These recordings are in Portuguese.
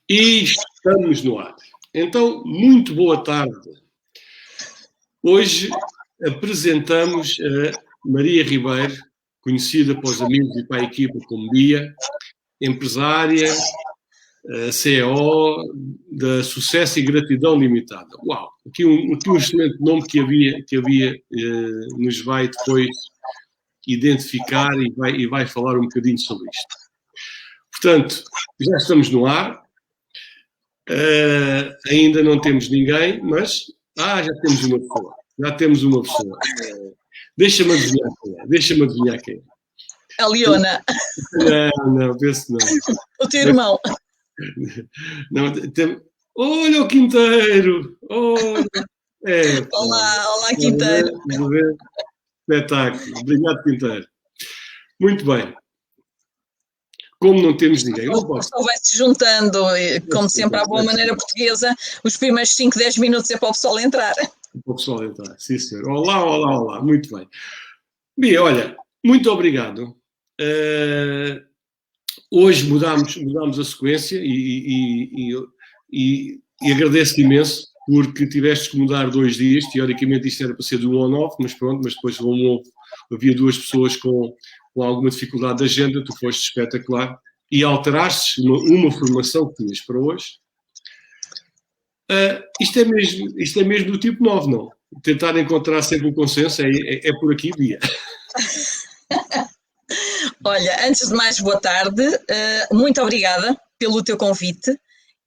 E estamos no ar. Então, muito boa tarde. Hoje apresentamos a Maria Ribeiro, conhecida pelos amigos e para a equipa como Bia, empresária, CEO da Sucesso e Gratidão Limitada. Uau! Aqui um excelente nome que havia nos vai depois identificar e vai falar um bocadinho sobre isto. Portanto, já estamos no ar. Ainda não temos ninguém, mas já temos uma pessoa. Deixa-me adivinhar quem é. A Leona. Não, penso não. O teu irmão. Não, olha o Quinteiro! Olha. Olá, Quinteiro. Espetáculo. Obrigado, Quinteiro. Muito bem. Como não temos ninguém. O pessoal vai-se juntando, como sempre, à boa maneira portuguesa, os primeiros 5, 10 minutos é para o pessoal entrar. Sim, senhor. Olá. Muito bem. Bia, olha, muito obrigado. Hoje mudámos a sequência e agradeço-te imenso porque tiveste que mudar 2 dias. Teoricamente isto era para ser do 1 ao 9, mas pronto, mas depois havia 2 pessoas com alguma dificuldade de agenda, tu foste espetacular e alteraste uma formação que tinhas para hoje. Isto é mesmo do tipo 9, não? Tentar encontrar sempre um consenso é por aqui, Bia. Olha, antes de mais, boa tarde. Muito obrigada pelo teu convite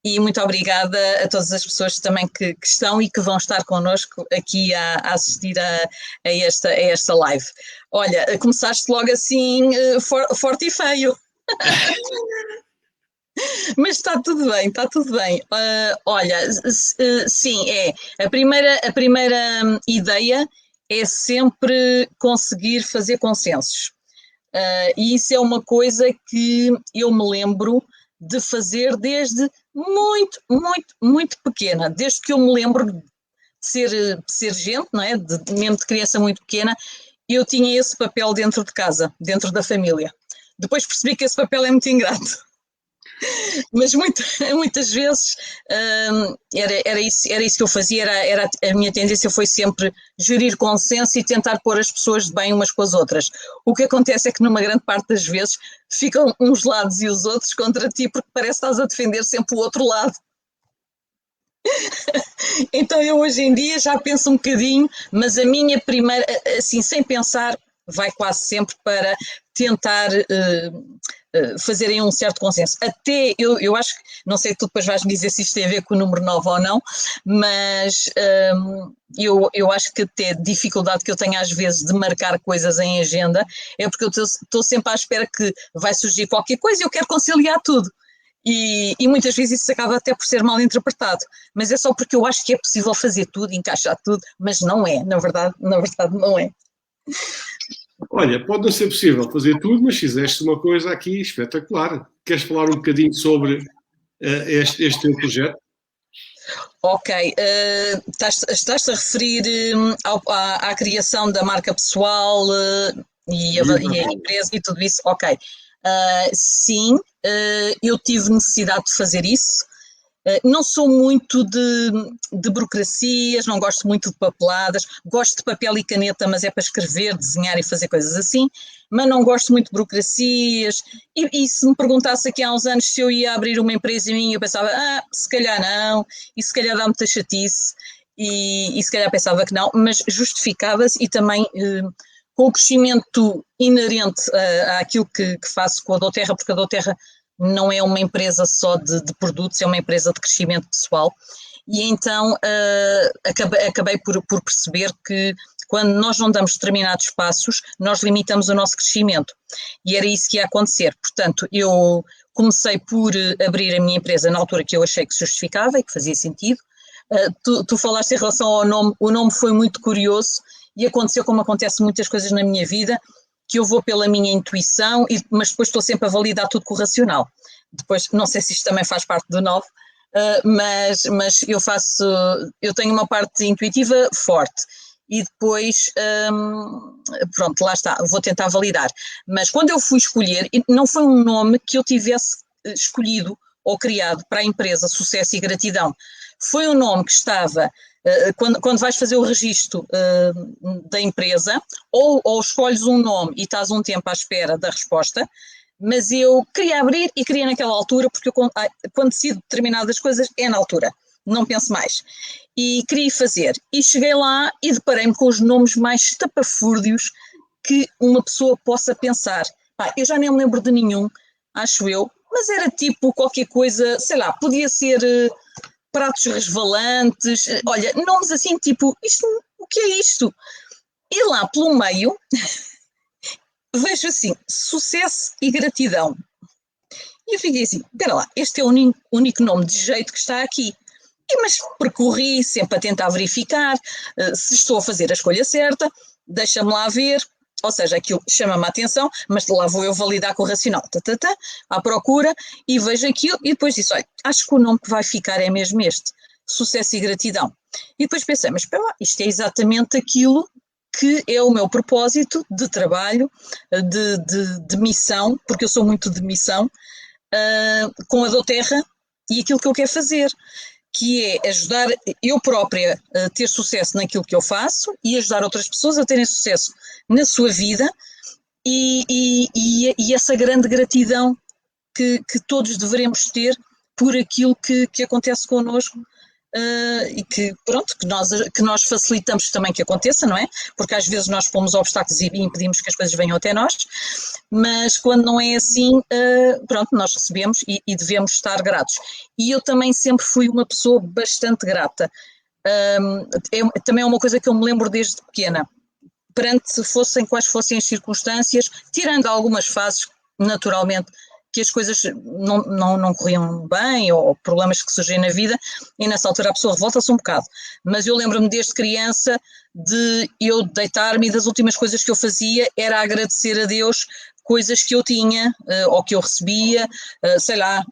e muito obrigada a todas as pessoas também que estão e que vão estar connosco aqui a assistir a esta live. Olha, começaste logo assim forte e feio. Mas está tudo bem. Olha, sim, a primeira ideia é sempre conseguir fazer consensos. E isso é uma coisa que eu me lembro de fazer desde muito pequena, desde que eu me lembro de ser gente, não é? Mesmo de criança muito pequena, eu tinha esse papel dentro de casa, dentro da família. Depois percebi que esse papel é muito ingrato. Mas muitas vezes era isso que eu fazia, a minha tendência foi sempre gerir consenso e tentar pôr as pessoas de bem umas com as outras. O que acontece é que numa grande parte das vezes ficam uns lados e os outros contra ti porque parece que estás a defender sempre o outro lado. Então eu hoje em dia já penso um bocadinho, mas a minha primeira, assim sem pensar, vai quase sempre para tentar fazerem um certo consenso. Até eu acho que, não sei, tu depois vais-me dizer se isto tem a ver com o número 9 ou não, mas eu acho que até a dificuldade que eu tenho às vezes de marcar coisas em agenda é porque eu estou sempre à espera que vai surgir qualquer coisa e eu quero conciliar tudo. E muitas vezes isso acaba até por ser mal interpretado, mas é só porque eu acho que é possível fazer tudo, encaixar tudo, mas não é, na verdade não é. Olha, pode não ser possível fazer tudo, mas fizeste uma coisa aqui espetacular. Queres falar um bocadinho sobre este teu projeto? Ok, estás a referir à criação da marca pessoal e a empresa e tudo isso? Ok, sim, eu tive necessidade de fazer isso. Não sou muito de burocracias, não gosto muito de papeladas, gosto de papel e caneta, mas é para escrever, desenhar e fazer coisas assim, mas não gosto muito de burocracias. E se me perguntasse aqui há uns anos se eu ia abrir uma empresa minha, eu pensava, se calhar não, e se calhar dá muita chatice, e se calhar pensava que não, mas justificava-se e também com o crescimento inerente àquilo que faço com a Doterra, porque a Doterra não é uma empresa só de produtos, é uma empresa de crescimento pessoal. E então acabei por perceber que quando nós não damos determinados passos, nós limitamos o nosso crescimento. E era isso que ia acontecer. Portanto, eu comecei por abrir a minha empresa na altura que eu achei que se justificava e que fazia sentido. Tu falaste em relação ao nome, o nome foi muito curioso e aconteceu como acontece muitas coisas na minha vida, que eu vou pela minha intuição, mas depois estou sempre a validar tudo com o racional. Depois, não sei se isto também faz parte do 9, mas eu tenho uma parte intuitiva forte e depois, pronto, lá está, vou tentar validar. Mas quando eu fui escolher, não foi um nome que eu tivesse escolhido ou criado para a empresa Sucesso e Gratidão foi um nome que estava, quando vais fazer o registro da empresa, ou escolhes um nome e estás um tempo à espera da resposta, mas eu queria abrir e queria naquela altura, porque eu, quando decido determinadas coisas é na altura, não penso mais. E queria fazer. E cheguei lá e deparei-me com os nomes mais estapafúrdios que uma pessoa possa pensar. Eu já nem me lembro de nenhum, acho eu, mas era tipo qualquer coisa, sei lá, podia ser pratos resvalantes, olha, nomes assim tipo, o que é isto? E lá pelo meio vejo assim, sucesso e gratidão. E eu fiquei assim, espera lá, este é o único nome de jeito que está aqui. Mas percorri sempre a tentar verificar se estou a fazer a escolha certa, deixa-me lá ver, ou seja, aquilo chama-me a atenção, mas lá vou eu validar com o racional, à procura, e vejo aquilo, e depois disse, olha, acho que o nome que vai ficar é mesmo este, sucesso e gratidão. E depois pensei, mas espera lá, isto é exatamente aquilo que é o meu propósito de trabalho, de missão, porque eu sou muito de missão, com a doTERRA e aquilo que eu quero fazer, que é ajudar eu própria a ter sucesso naquilo que eu faço e ajudar outras pessoas a terem sucesso na sua vida e essa grande gratidão que todos devemos ter por aquilo que acontece connosco e que, pronto, que nós facilitamos também que aconteça, não é? Porque às vezes nós pomos obstáculos e impedimos que as coisas venham até nós, mas quando não é assim, pronto, nós recebemos e devemos estar gratos. E eu também sempre fui uma pessoa bastante grata. Também é uma coisa que eu me lembro desde pequena. Perante quais fossem as circunstâncias, tirando algumas fases, naturalmente, que as coisas não corriam bem, ou problemas que surgem na vida, e nessa altura a pessoa revolta-se um bocado. Mas eu lembro-me desde criança de eu deitar-me e das últimas coisas que eu fazia era agradecer a Deus coisas que eu tinha, ou que eu recebia, sei lá,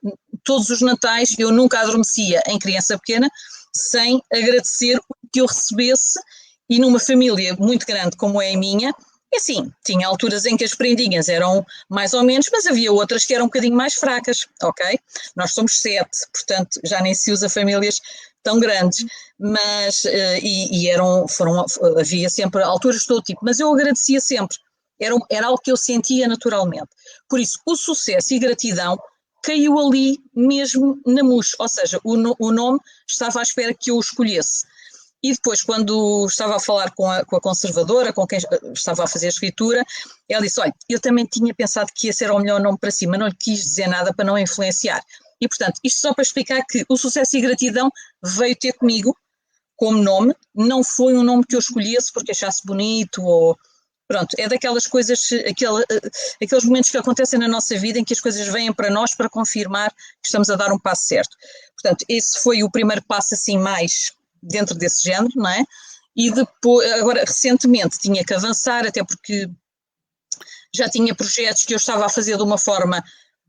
todos os natais eu nunca adormecia em criança pequena sem agradecer o que eu recebesse, e numa família muito grande como é a minha, e assim, tinha alturas em que as prendinhas eram mais ou menos, mas havia outras que eram um bocadinho mais fracas, ok? Nós somos 7, portanto já nem se usa famílias tão grandes, mas havia sempre alturas de todo tipo, mas eu agradecia sempre, era algo que eu sentia naturalmente. Por isso, o sucesso e gratidão caiu ali mesmo na mousse, ou seja, o nome estava à espera que eu o escolhesse. E depois, quando estava a falar com a conservadora, com quem estava a fazer a escritura, ela disse, olha, eu também tinha pensado que esse era o melhor nome para si, mas não lhe quis dizer nada para não influenciar. E, portanto, isto só para explicar que o sucesso e gratidão veio ter comigo como nome, não foi um nome que eu escolhesse porque achasse bonito ou... Pronto, é daquelas coisas, aqueles momentos que acontecem na nossa vida em que as coisas vêm para nós para confirmar que estamos a dar um passo certo. Portanto, esse foi o primeiro passo assim mais dentro desse género, não é? E depois, agora recentemente tinha que avançar, até porque já tinha projetos que eu estava a fazer de uma forma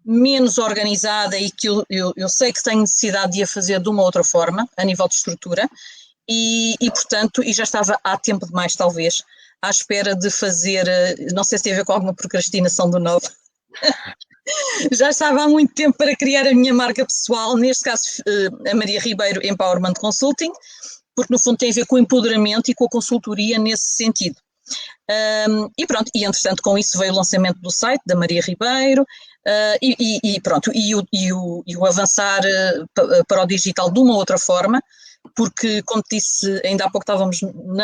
menos organizada e que eu sei que tenho necessidade de a fazer de uma outra forma, a nível de estrutura, e portanto, e já estava há tempo demais talvez, à espera de fazer, não sei se tem a ver com alguma procrastinação do novo, já estava há muito tempo para criar a minha marca pessoal, neste caso a Maria Ribeiro Empowerment Consulting, porque no fundo tem a ver com o empoderamento e com a consultoria nesse sentido. E pronto, e entretanto com isso veio o lançamento do site da Maria Ribeiro e pronto, e o avançar para o digital de uma outra forma, porque como te disse, ainda há pouco estávamos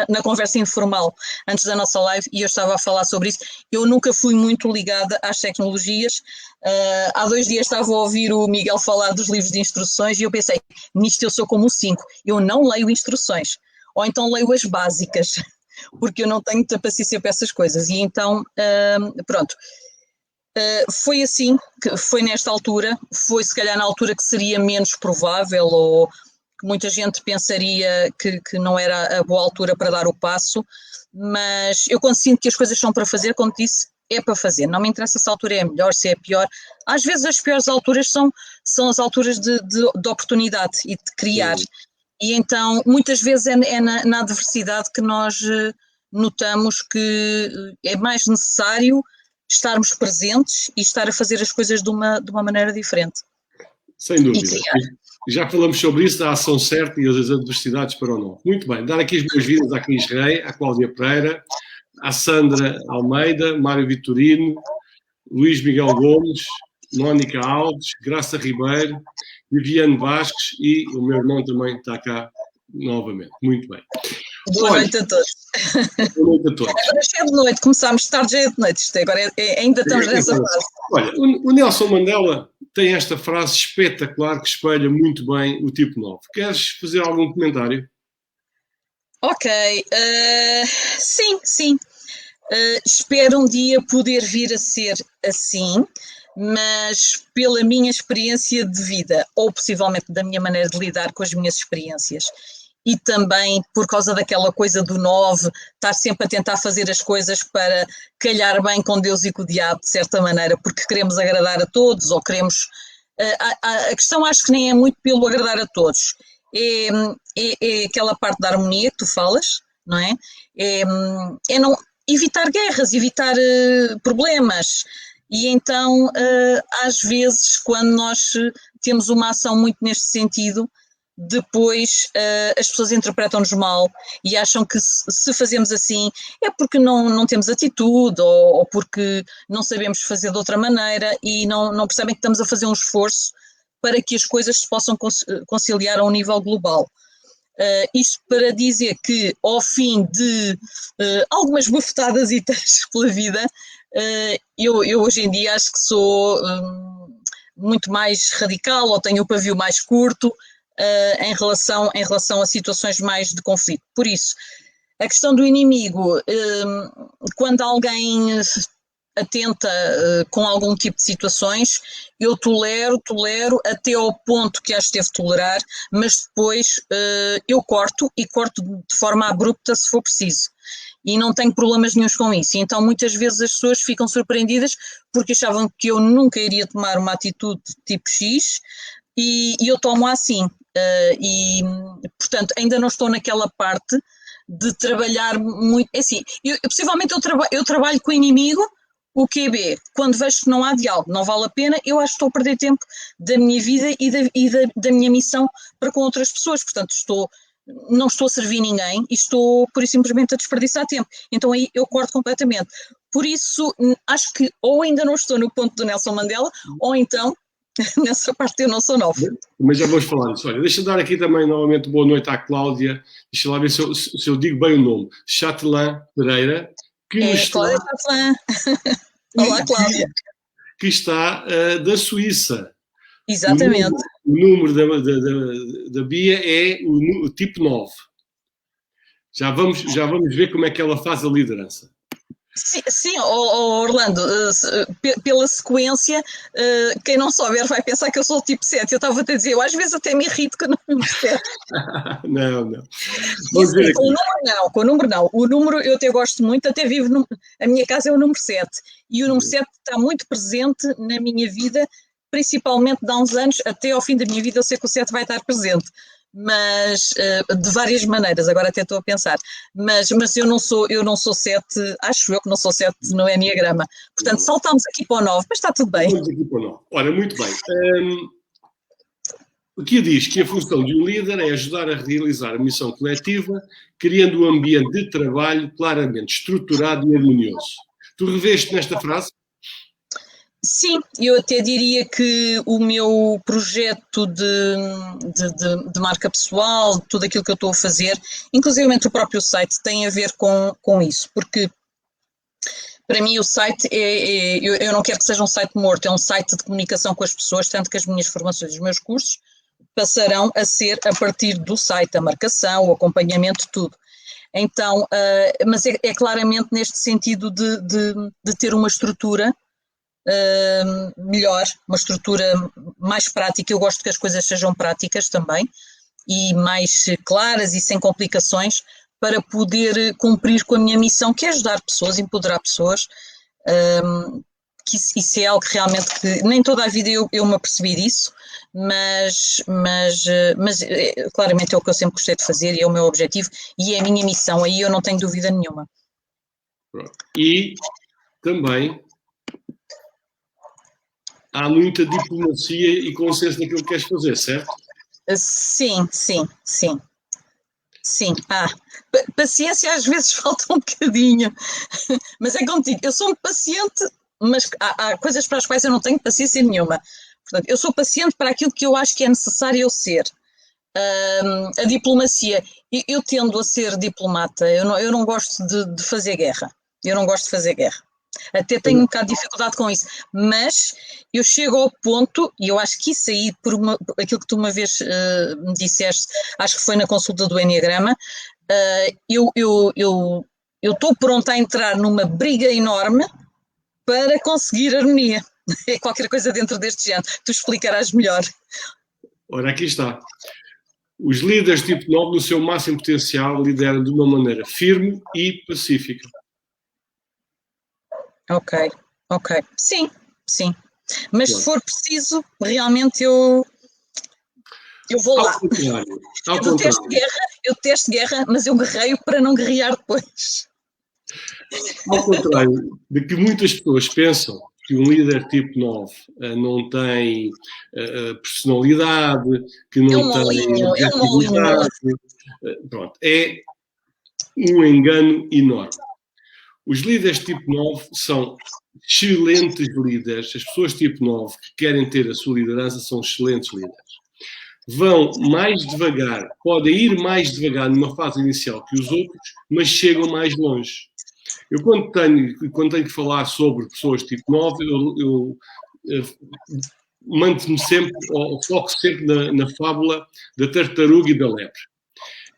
na conversa informal antes da nossa live e eu estava a falar sobre isso, eu nunca fui muito ligada às tecnologias. Há 2 dias estava a ouvir o Miguel falar dos livros de instruções e eu pensei, nisto eu sou como o 5, eu não leio instruções, ou então leio as básicas, porque eu não tenho muita paciência para essas coisas, e então, pronto, foi assim, que foi nesta altura, foi se calhar na altura que seria menos provável, ou que muita gente pensaria que não era a boa altura para dar o passo, mas eu quando sinto que as coisas são para fazer, como disse, é para fazer, não me interessa se a altura é melhor, se é pior, às vezes as piores alturas são as alturas de oportunidade e de criar. E então, muitas vezes é na adversidade que nós notamos que é mais necessário estarmos presentes e estar a fazer as coisas de uma maneira diferente. Sem dúvida. Já falamos sobre isso, da ação certa e as adversidades para o não. Muito bem. Dar aqui as boas-vindas à Cris Rei, à Cláudia Pereira, à Sandra Almeida, Mário Vitorino, Luís Miguel Gomes, Mónica Alves, Graça Ribeiro, Viviane Vasques e o meu irmão também está cá novamente. Muito bem. Boa noite a todos. Boa noite a todos. Agora é de noite, começámos tarde, já é de noite. Agora ainda estamos nessa fase. Olha, o Nelson Mandela tem esta frase espetacular que espelha muito bem o tipo 9. Queres fazer algum comentário? Ok, sim. Espero um dia poder vir a ser assim, mas pela minha experiência de vida, ou possivelmente da minha maneira de lidar com as minhas experiências, e também por causa daquela coisa do 9, estar sempre a tentar fazer as coisas para calhar bem com Deus e com o diabo, de certa maneira, porque queremos agradar a todos, ou queremos... A questão acho que nem é muito pelo agradar a todos, é aquela parte da harmonia que tu falas, não é? É não evitar guerras, evitar problemas. E então, às vezes, quando nós temos uma ação muito neste sentido, depois as pessoas interpretam-nos mal e acham que se fazemos assim é porque não temos atitude ou porque não sabemos fazer de outra maneira e não percebem que estamos a fazer um esforço para que as coisas se possam conciliar a um nível global. Isto para dizer que ao fim de algumas bufetadas e testes pela vida, eu hoje em dia acho que sou muito mais radical ou tenho o pavio mais curto em relação a situações mais de conflito. Por isso, a questão do inimigo, quando alguém atenta com algum tipo de situações, eu tolero até ao ponto que acho que devo tolerar, mas depois eu corto e corto de forma abrupta se for preciso. E não tenho problemas nenhuns com isso. Então muitas vezes as pessoas ficam surpreendidas porque achavam que eu nunca iria tomar uma atitude tipo X e eu tomo assim. E portanto ainda não estou naquela parte de trabalhar muito, é assim, possivelmente eu trabalho com o inimigo, o QB, quando vejo que não há diálogo, não vale a pena, eu acho que estou a perder tempo da minha vida e da minha missão para com outras pessoas, portanto não estou a servir ninguém e estou pura e simplesmente a desperdiçar tempo, então aí eu corto completamente. Por isso acho que ou ainda não estou no ponto do Nelson Mandela, ou então nessa parte eu não sou nova. Mas já vamos falar disso. Olha, deixa-me dar aqui também novamente boa noite à Cláudia. Deixa lá ver se eu digo bem o nome. Chatelin Pereira. Cláudia Chatelin. Olá, Cláudia. Que está da Suíça. Exatamente. O número da Bia é o tipo 9. Já vamos ver como é que ela faz a liderança. Sim, Orlando, pela sequência, quem não souber vai pensar que eu sou o tipo 7. Eu estava a te dizer, eu às vezes até me irrito com o número 7. Não. Assim, com o número não. O número eu até gosto muito, até vivo a minha casa é o número 7. E o número 7 está muito presente na minha vida, principalmente de há uns anos, até ao fim da minha vida eu sei que o 7 vai estar presente. Mas de várias maneiras, agora até estou a pensar, mas eu não sou 7, acho eu que não sou 7 no Enneagrama, portanto saltamos aqui para o 9, mas está tudo bem. Vamos aqui para o 9. Ora, muito bem. Aqui diz que a função de um líder é ajudar a realizar a missão coletiva, criando um ambiente de trabalho claramente estruturado e harmonioso. Tu reveste nesta frase? Sim, eu até diria que o meu projeto de marca pessoal, tudo aquilo que eu estou a fazer, inclusive o próprio site, tem a ver com isso, porque para mim o site eu não quero que seja um site morto, é um site de comunicação com as pessoas, tanto que as minhas formações e os meus cursos passarão a ser a partir do site, a marcação, o acompanhamento, tudo. Então, mas é claramente neste sentido de ter uma estrutura melhor, uma estrutura mais prática. Eu gosto que as coisas sejam práticas também e mais claras e sem complicações para poder cumprir com a minha missão, que é ajudar pessoas, empoderar pessoas, que isso é algo que realmente que nem toda a vida eu me apercebi disso, mas claramente é o que eu sempre gostei de fazer e é o meu objetivo e é a minha missão, aí eu não tenho dúvida nenhuma. E também há muita diplomacia e consenso naquilo que queres fazer, certo? Sim. Sim, paciência às vezes falta um bocadinho, mas é como digo, eu sou um paciente, mas há coisas para as quais eu não tenho paciência nenhuma. Portanto, eu sou paciente para aquilo que eu acho que é necessário eu ser. A diplomacia, eu tendo a ser diplomata, eu não gosto de fazer guerra. Eu não gosto de fazer guerra. Até tenho um bocado de dificuldade com isso, mas eu chego ao ponto, e eu acho que isso aí, aquilo que tu uma vez me disseste, acho que foi na consulta do Enneagrama, eu estou pronta a entrar numa briga enorme para conseguir harmonia. É qualquer coisa dentro deste género. Tu explicarás melhor. Ora, aqui está. Os líderes tipo 9, no seu máximo potencial, lideram de uma maneira firme e pacífica. Ok. Sim. Mas se for preciso, realmente eu vou lá. Ao contrário. Eu detesto guerra, mas eu guerreio para não guerrear depois. Ao contrário de que muitas pessoas pensam que um líder tipo 9 não tem personalidade, que não tem objetividade. Pronto, é um engano enorme. Os líderes tipo 9 são excelentes líderes. As pessoas tipo 9 que querem ter a sua liderança são excelentes líderes. Vão mais devagar, podem ir mais devagar numa fase inicial que os outros, mas chegam mais longe. Eu, quando tenho que falar sobre pessoas tipo 9, eu manto-me sempre, ou foco sempre na fábula da tartaruga e da lebre.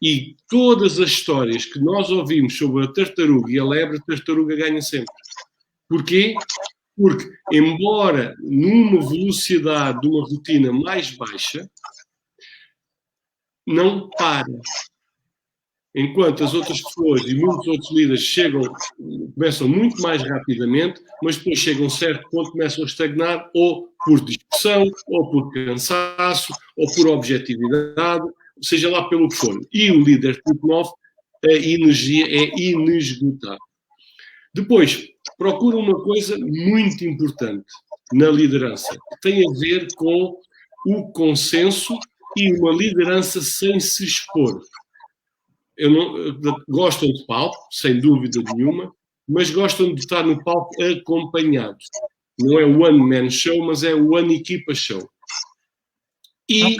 E todas as histórias que nós ouvimos sobre a tartaruga e a lebre, a tartaruga ganha sempre. Porquê? Porque, embora numa velocidade de uma rotina mais baixa, não para. Enquanto as outras pessoas e muitos outros líderes começam muito mais rapidamente, mas depois chegam a um certo ponto, começam a estagnar, ou por discussão, ou por cansaço, ou por objetividade, seja lá pelo que for. E o líder tipo 9, a energia é inesgotável. Depois, procura uma coisa muito importante na liderança, que tem a ver com o consenso e uma liderança sem se expor. Gostam de palco, sem dúvida nenhuma, mas gostam de estar no palco acompanhados. Não é o one-man show, mas é o one-equipa show. E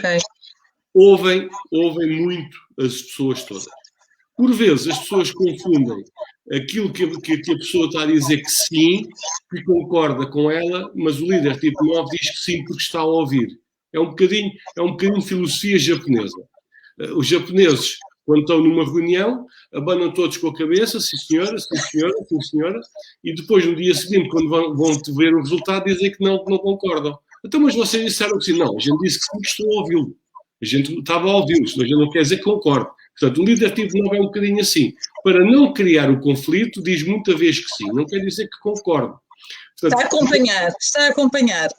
ouvem muito as pessoas todas. Por vezes, as pessoas confundem aquilo que a pessoa está a dizer que sim, que concorda com ela, mas o líder tipo 9 diz que sim porque está a ouvir. É um bocadinho de filosofia japonesa. Os japoneses, quando estão numa reunião, abanam todos com a cabeça, sim senhora, e depois, no dia seguinte, quando vão ver o resultado, dizem que não concordam. Então, mas vocês disseram que sim. Não, a gente disse que sim, que estou a ouvi-lo. A gente estava a ouvi-lo, mas a gente não quer dizer que concorde. Portanto, o líder tipo 9 é um bocadinho assim. Para não criar o conflito, diz muita vez que sim, não quer dizer que concorde. Portanto, está a acompanhar.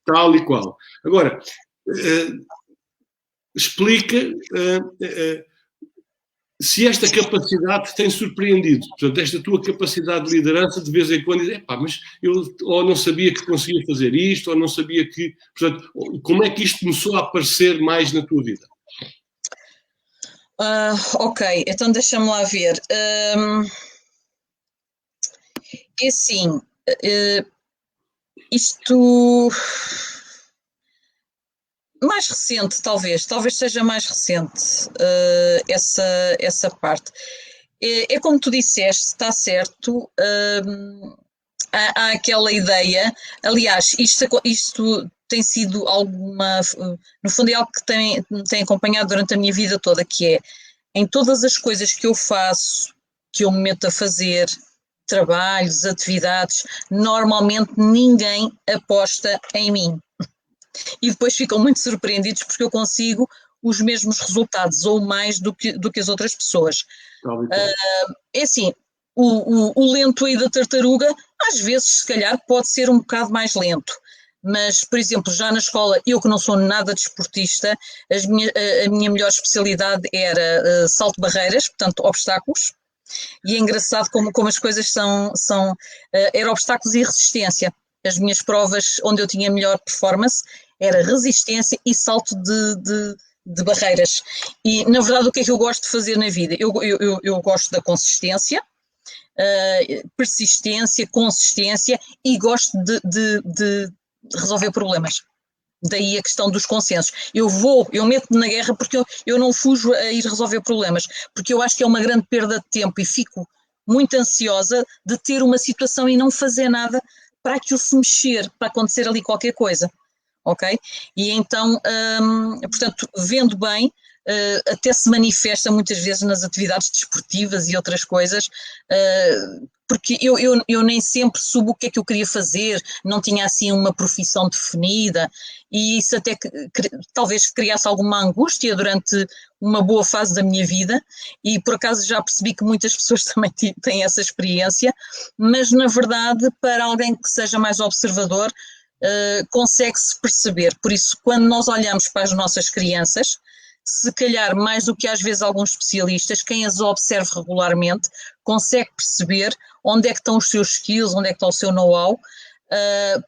Tal e qual. Agora, explica se esta capacidade te tem surpreendido. Portanto, esta tua capacidade de liderança, de vez em quando, diz, mas eu ou não sabia que conseguia fazer isto, ou não sabia que... Portanto, como é que isto começou a aparecer mais na tua vida? Ok, então deixa-me lá ver. É assim, isto... Mais recente, talvez seja mais recente essa parte. É como tu disseste, está certo, há aquela ideia, aliás, isto tem sido no fundo é algo que tem acompanhado durante a minha vida toda, que é, em todas as coisas que eu faço, que eu me meto a fazer, trabalhos, atividades, normalmente ninguém aposta em mim. E depois ficam muito surpreendidos porque eu consigo os mesmos resultados ou mais do que as outras pessoas. É assim, o lento aí da tartaruga, às vezes, se calhar, pode ser um bocado mais lento. Mas, por exemplo, já na escola, eu que não sou nada desportista, a minha melhor especialidade era salto de barreiras, portanto, obstáculos. E é engraçado como as coisas eram obstáculos e resistência. as minhas provas onde eu tinha melhor performance era resistência e salto de barreiras. E, na verdade, o que é que eu gosto de fazer na vida? Eu gosto da consistência, persistência, consistência e gosto de resolver problemas. Daí a questão dos consensos. Eu meto-me na guerra porque eu não fujo a ir resolver problemas, porque eu acho que é uma grande perda de tempo e fico muito ansiosa de ter uma situação e não fazer nada para aquilo se mexer, para acontecer ali qualquer coisa, ok? E então, portanto, vendo bem, até se manifesta muitas vezes nas atividades desportivas e outras coisas, porque eu nem sempre soube o que é que eu queria fazer, não tinha assim uma profissão definida, e isso até que talvez criasse alguma angústia durante uma boa fase da minha vida, e por acaso já percebi que muitas pessoas também têm essa experiência, mas na verdade para alguém que seja mais observador, consegue-se perceber. Por isso, quando nós olhamos para as nossas crianças, se calhar mais do que às vezes alguns especialistas, quem as observa regularmente consegue perceber onde é que estão os seus skills, onde é que está o seu know-how,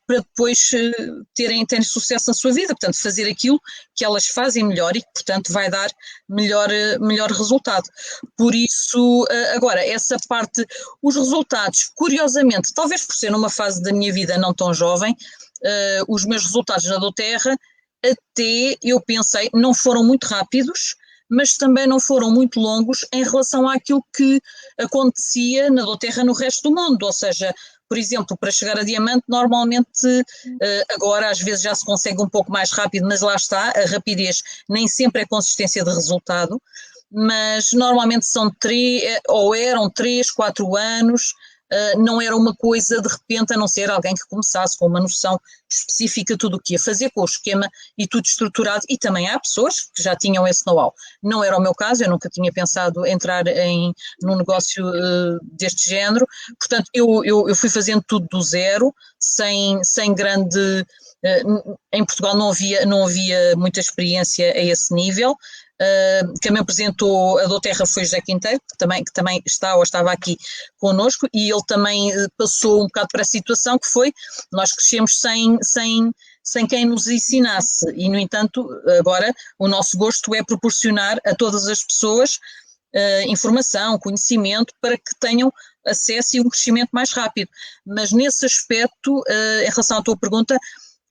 para depois terem sucesso na sua vida, portanto fazer aquilo que elas fazem melhor e que portanto vai dar melhor resultado. Por isso, agora, essa parte, os resultados, curiosamente, talvez por ser numa fase da minha vida não tão jovem, os meus resultados na doTERRA, até eu pensei, não foram muito rápidos, mas também não foram muito longos em relação àquilo que acontecia na doTERRA no resto do mundo, ou seja, por exemplo, para chegar a diamante, normalmente agora às vezes já se consegue um pouco mais rápido, mas lá está, a rapidez nem sempre é consistência de resultado, mas normalmente eram 3, 4 anos, não era uma coisa de repente, a não ser alguém que começasse com uma noção específica de tudo o que ia fazer, com o esquema e tudo estruturado, e também há pessoas que já tinham esse know-how. Não era o meu caso, eu nunca tinha pensado entrar num negócio deste género, portanto eu fui fazendo tudo do zero, sem grande... em Portugal não havia muita experiência a esse nível. Quem me apresentou a doTERRA foi José Quinteiro, que também está ou estava aqui connosco, e ele também passou um bocado para a situação que foi, nós crescemos sem quem nos ensinasse, e no entanto agora o nosso gosto é proporcionar a todas as pessoas informação, conhecimento, para que tenham acesso e um crescimento mais rápido. Mas nesse aspecto, em relação à tua pergunta,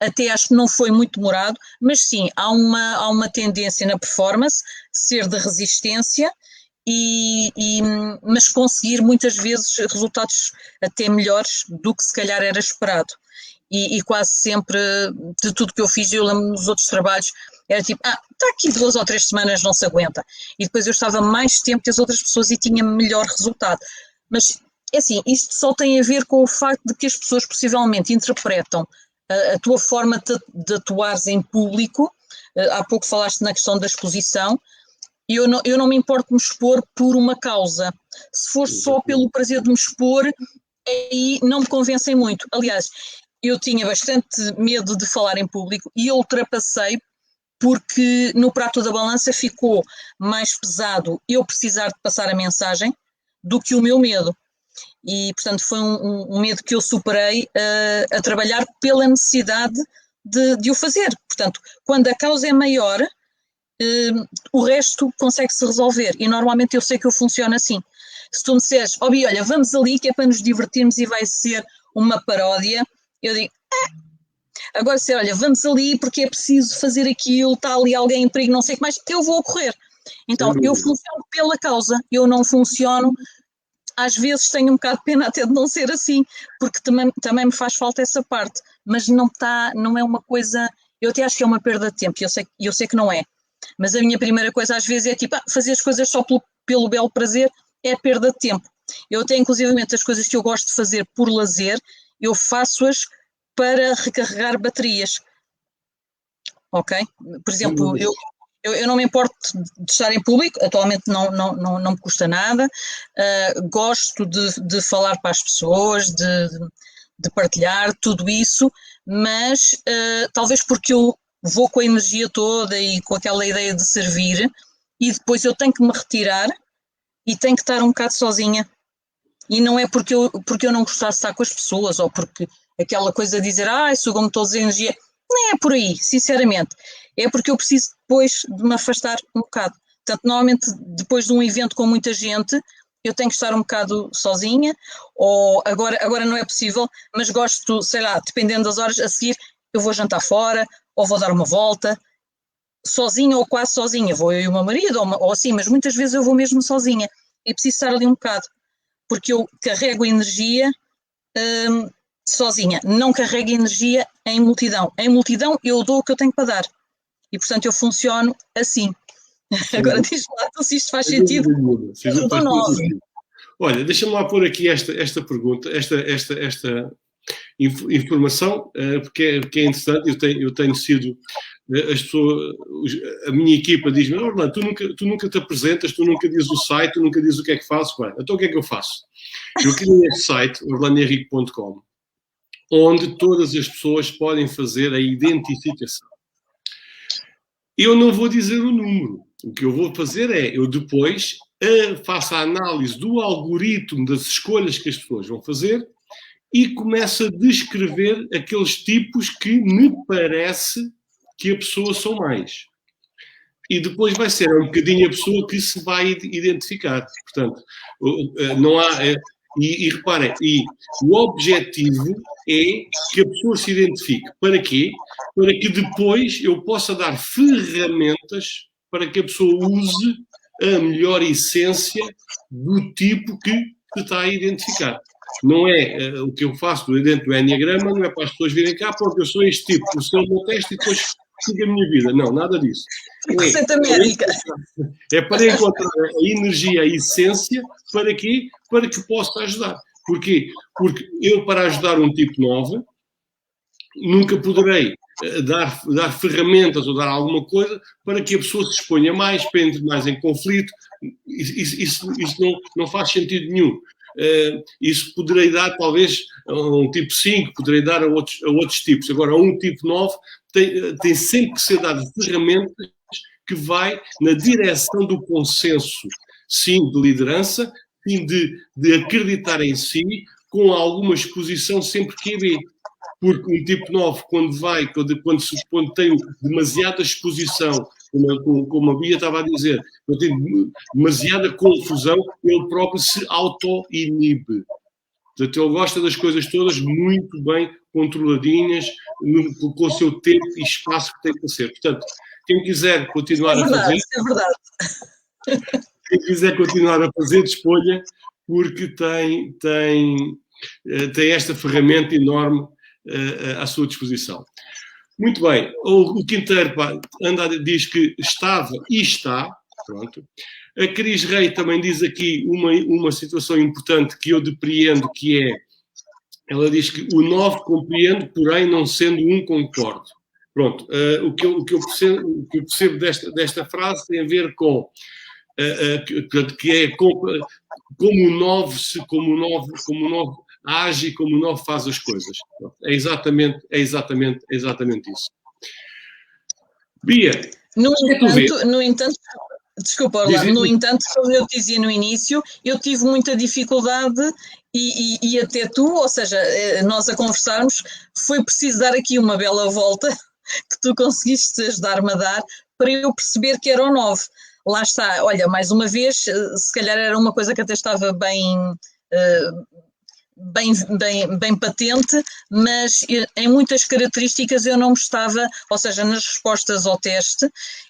até acho que não foi muito demorado, mas sim, há uma tendência na performance ser de resistência, mas conseguir muitas vezes resultados até melhores do que se calhar era esperado. E quase sempre, de tudo que eu fiz, eu lembro nos outros trabalhos, era tipo, está aqui 2 ou 3 semanas, não se aguenta. E depois eu estava mais tempo que as outras pessoas e tinha melhor resultado. Mas, é assim, isto só tem a ver com o facto de que as pessoas possivelmente interpretam a tua forma de atuares em público. Há pouco falaste na questão da exposição, e eu não me importo de me expor por uma causa. Se for só pelo prazer de me expor, aí não me convencem muito. Aliás, eu tinha bastante medo de falar em público e eu ultrapassei, porque no prato da balança ficou mais pesado eu precisar de passar a mensagem do que o meu medo. E, portanto, foi um medo que eu superei a trabalhar pela necessidade de o fazer. Portanto, quando a causa é maior, o resto consegue-se resolver. E normalmente eu sei que eu funciono assim. Se tu me disseres, Bia, olha, vamos ali que é para nos divertirmos e vai ser uma paródia, eu digo, agora se olha, vamos ali porque é preciso fazer aquilo, está ali alguém em perigo, não sei o que mais, eu vou correr. Então, eu funciono pela causa, eu não funciono... Às vezes tenho um bocado de pena até de não ser assim, porque também me faz falta essa parte, mas não é uma coisa, eu até acho que é uma perda de tempo, eu sei que não é, mas a minha primeira coisa às vezes é tipo, fazer as coisas só pelo belo prazer é perda de tempo. Eu até inclusivamente as coisas que eu gosto de fazer por lazer, eu faço-as para recarregar baterias, ok? Por exemplo, eu não me importo de estar em público, atualmente não me custa nada, gosto de falar para as pessoas, de partilhar tudo isso, mas talvez porque eu vou com a energia toda e com aquela ideia de servir, e depois eu tenho que me retirar e tenho que estar um bocado sozinha. E não é porque eu não gostasse de estar com as pessoas, ou porque aquela coisa de dizer, sugam-me toda a energia. Nem é por aí, sinceramente. É porque eu preciso depois de me afastar um bocado. Portanto, normalmente, depois de um evento com muita gente, eu tenho que estar um bocado sozinha, ou agora não é possível, mas gosto, sei lá, dependendo das horas, a seguir eu vou jantar fora, ou vou dar uma volta, sozinha ou quase sozinha, vou eu e o meu marido, ou assim, mas muitas vezes eu vou mesmo sozinha, e preciso estar ali um bocado, porque eu carrego energia sozinha, não carrego energia em multidão. Em multidão eu dou o que eu tenho para dar, e portanto eu funciono assim. Agora diz-me lá se isto faz sentido. Olha, deixa-me lá pôr aqui esta pergunta, esta informação, porque é interessante. Eu tenho sido, as pessoas, a minha equipa diz-me, Orlando, tu nunca te apresentas, tu nunca dizes o site, tu nunca dizes o que é que fazes. Bem, então o que é que eu faço? Eu criei este site, orlandohenrique.com, onde todas as pessoas podem fazer a identificação. Eu não vou dizer o número. O que eu vou fazer é, eu depois faço a análise do algoritmo das escolhas que as pessoas vão fazer e começo a descrever aqueles tipos que me parece que a pessoa são mais. E depois vai ser um bocadinho a pessoa que se vai identificar. Portanto, não há... E reparem, o objetivo é que a pessoa se identifique. Para quê? Para que depois eu possa dar ferramentas para que a pessoa use a melhor essência do tipo que se está a identificar. Não é o que eu faço dentro do Enneagrama, não é para as pessoas virem cá, porque eu sou este tipo, o seu meu teste e depois siga a minha vida. Não, nada disso. Receita médica. É para encontrar a energia, a essência, para quê? Para que possa ajudar. Porquê? Porque eu, para ajudar um tipo 9, nunca poderei dar ferramentas ou dar alguma coisa para que a pessoa se exponha mais, entre mais em conflito. Isso não faz sentido nenhum. Isso poderei dar, talvez, a um tipo 5, poderei dar a outros tipos. Agora, a um tipo 9 tem sempre que ser dado ferramentas que vai na direção do consenso, sim, de liderança, sim, de acreditar em si, com alguma exposição sempre que é B. Porque um tipo 9, quando tem demasiada exposição, como a Bia estava a dizer, quando tem demasiada confusão, ele próprio se auto-inibe. Portanto, ele gosta das coisas todas muito bem controladinhas, com o seu tempo e espaço que tem que ser. Portanto, quem quiser continuar a fazer... É verdade. Quem quiser continuar a fazer, disponha, porque tem esta ferramenta enorme à sua disposição. Muito bem. O Quinteiro diz que estava e está. Pronto. A Cris Rei também diz aqui uma situação importante que eu depreendo, que é, ela diz que o 9 compreende, porém não sendo um concordo. Pronto. O que eu percebo desta frase tem a ver com que é como o 9 age, como o 9 faz as coisas. É exatamente isso. Bia, no entanto, desculpa, Orlando, no entanto, como eu dizia no início, eu tive muita dificuldade e até tu, ou seja, nós a conversarmos, foi preciso dar aqui uma bela volta que tu conseguiste ajudar-me a dar para eu perceber que era o 9. Lá está, olha, mais uma vez, se calhar era uma coisa que até estava bem patente, mas em muitas características eu não me estava, ou seja, nas respostas ao teste,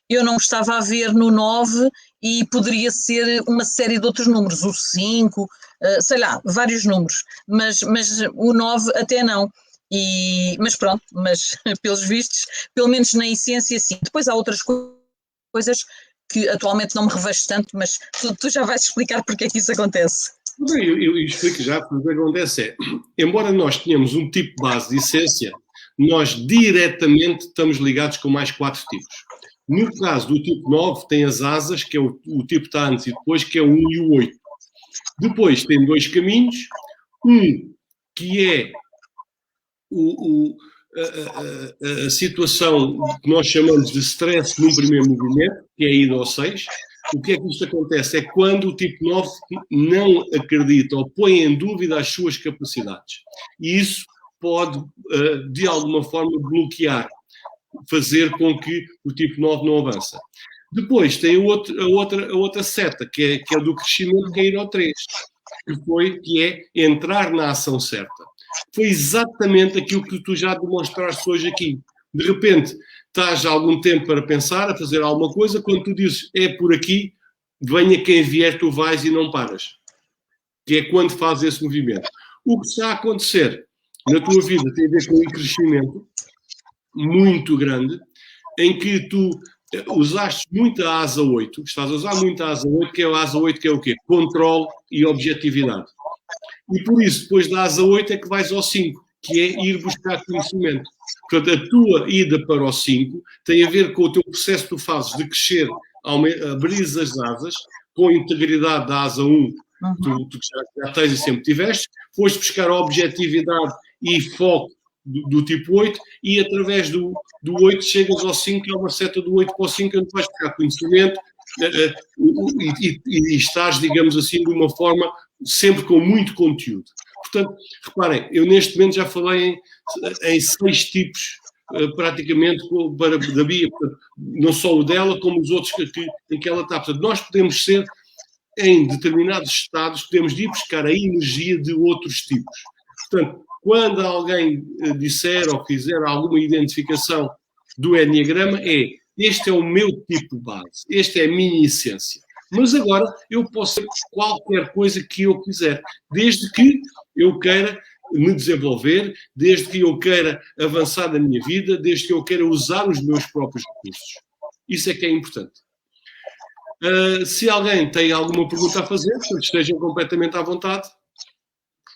eu não me estava a ver no 9 e poderia ser uma série de outros números, o 5, sei lá, vários números, mas o 9 até não. Mas pronto, mas pelos vistos, pelo menos na essência, sim. Depois há outras coisas que atualmente não me revejo tanto, mas tu já vais explicar porque é que isso acontece. Eu explico já, porque o que acontece é, embora nós tenhamos um tipo base de essência, nós diretamente estamos ligados com mais 4 tipos. No caso do tipo 9, tem as asas, que é o tipo que está antes e depois, que é o 1 e o 8. Depois tem 2 caminhos, um que é a situação que nós chamamos de stress num primeiro movimento, que é a ida ao 6. O que é que isto acontece? É quando o tipo 9 não acredita ou põe em dúvida as suas capacidades. E isso pode, de alguma forma, bloquear, fazer com que o tipo 9 não avança. Depois tem a outra seta, que é do crescimento, que é ir ao 3, que é entrar na ação certa. Foi exatamente aquilo que tu já demonstraste hoje aqui. De repente, estás há algum tempo para pensar, a fazer alguma coisa, quando tu dizes, é por aqui, venha quem vier, tu vais e não paras. Que é quando fazes esse movimento. O que está a acontecer na tua vida tem a ver com um crescimento muito grande, em que tu usaste muito a asa 8, estás a usar muito a asa 8, que é a asa 8 que é o quê? Controle e objetividade. E por isso, depois da asa 8 é que vais ao 5, que é ir buscar conhecimento. Portanto, a tua ida para o 5 tem a ver com o teu processo que tu fazes de crescer, abrir as asas, com a integridade da asa 1, tu já tens e sempre tiveste, foste buscar a objetividade e foco do tipo 8, e através do 8 chegas ao 5, que é uma seta do 8 para o 5, onde vais buscar conhecimento e estás, digamos assim, de uma forma sempre com muito conteúdo. Portanto, reparem, eu neste momento já falei em 6 tipos, praticamente, da Bia, não só o dela, como os outros em que ela está. Portanto, nós podemos ser, em determinados estados, podemos ir buscar a energia de outros tipos. Portanto, quando alguém disser ou fizer alguma identificação do Enneagrama, este é o meu tipo base, esta é a minha essência. Mas agora eu posso ser qualquer coisa que eu quiser, desde que eu queira me desenvolver, desde que eu queira avançar na minha vida, desde que eu queira usar os meus próprios recursos. Isso é que é importante. Se alguém tem alguma pergunta a fazer, estejam completamente à vontade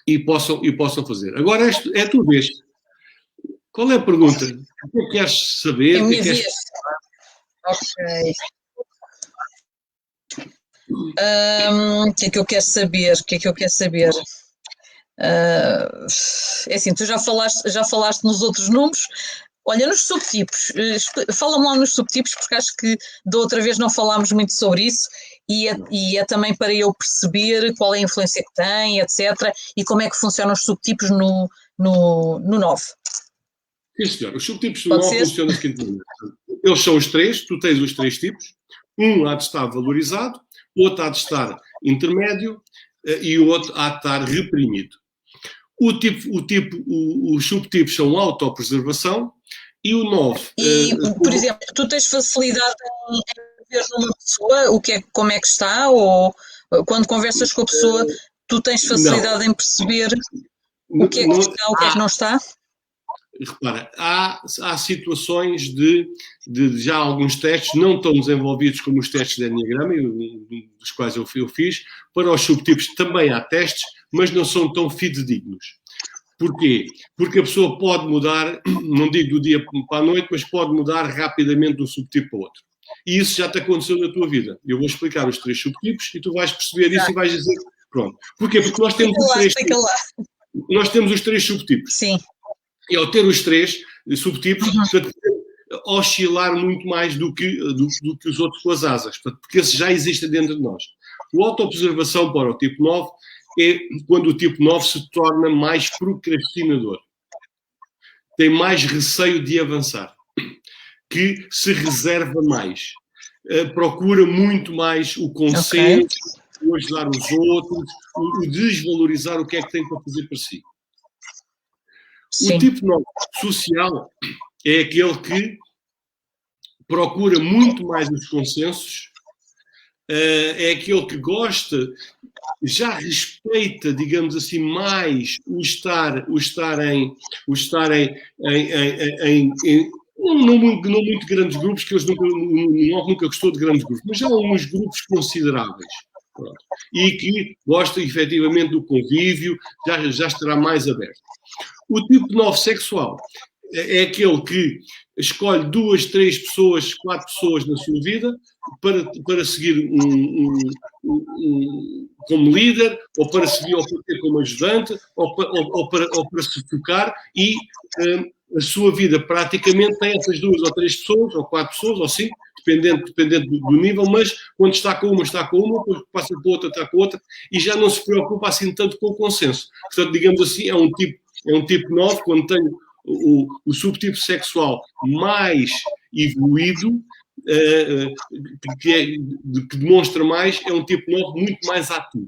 e possam fazer. Agora é a tua vez. Qual é a pergunta? O que é que queres saber? É minha vez. Ok. O que é que eu quero saber? É assim, tu já falaste nos outros números. Olha, nos subtipos, fala-me lá nos subtipos, porque acho que da outra vez não falámos muito sobre isso, e é também para eu perceber qual é a influência que tem, etc., e como é que funcionam os subtipos no 9. Sim, senhor. Os subtipos do 9 funcionam da seguinte maneira. Eles são os 3, tu tens os 3 tipos. Um há de estar valorizado, outro há de estar intermédio e o outro há de estar reprimido. Os subtipos são autopreservação e o 9... por exemplo, tu tens facilidade em ver numa pessoa como é que está, ou quando conversas com a pessoa, tu tens facilidade em perceber o que é que está, o que é que não está? Repara, há situações de já alguns testes não tão desenvolvidos como os testes de Enneagrama, dos quais eu fiz. Para os subtipos também há testes, mas não são tão fidedignos. Porquê? Porque a pessoa pode mudar, não digo do dia para a noite, mas pode mudar rapidamente de um subtipo para outro. E isso já te aconteceu na tua vida. Eu vou explicar os 3 subtipos e tu vais perceber isso e vais dizer, pronto. Porquê? Porque nós temos nós temos os 3 subtipos. Sim. E ao ter os 3 subtipos, oscilar muito mais do que os outros com as asas, porque esses já existem dentro de nós. O autoobservação para o tipo 9 é quando o tipo 9 se torna mais procrastinador. Tem mais receio de avançar, que se reserva mais, procura muito mais o consenso, o ajudar os outros, o desvalorizar o que é que tem para fazer para si. Sim. O tipo 9 social é aquele que procura muito mais os consensos, é aquele que gosta, já respeita, digamos assim, mais o estar em não muito grandes grupos, que eles nunca gostou de grandes grupos, mas já há uns grupos consideráveis. Pronto. E que gosta efetivamente do convívio, já estará mais aberto. O tipo 9 sexual é aquele que escolhe 2, 3 pessoas, 4 pessoas na sua vida para seguir como líder, ou para seguir ou para ter como ajudante, ou para se focar, e a sua vida praticamente tem essas 2 ou 3 pessoas, ou 4 pessoas, ou 5, dependendo do nível, mas quando está com uma, depois passa para outra, está com outra, e já não se preocupa assim tanto com o consenso. Portanto, digamos assim, é um tipo é um tipo 9, quando tenho o subtipo sexual mais evoluído, que demonstra mais, é um tipo 9 muito mais ativo.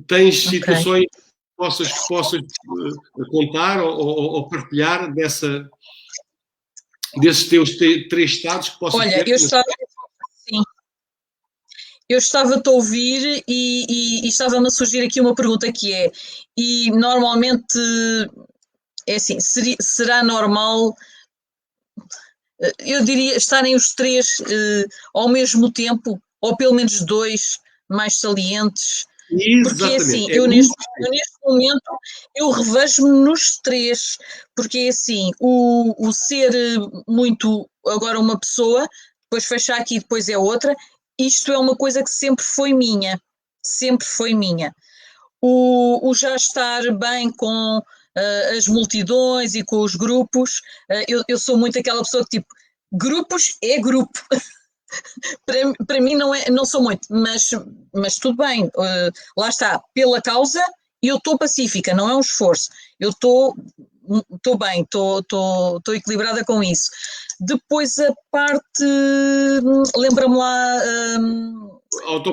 Tens situações que possas contar ou partilhar desses teus 3 estados que possas ter? Sim. Eu estava-te a ouvir e estava-me a surgir aqui uma pergunta que é, e normalmente, é assim, será normal, eu diria, estarem os 3 ao mesmo tempo, ou pelo menos 2 mais salientes? Porque assim, eu neste momento eu revejo-me nos 3, porque assim, o ser muito agora uma pessoa, depois fechar aqui e depois é outra, isto é uma coisa que sempre foi minha, sempre foi minha. O já estar bem com as multidões e com os grupos, eu sou muito aquela pessoa que tipo, grupos é grupo. Para mim não sou muito, mas tudo bem, lá está, pela causa, eu estou pacífica, não é um esforço, eu estou bem, estou equilibrada com isso. Depois a parte, lembra-me lá,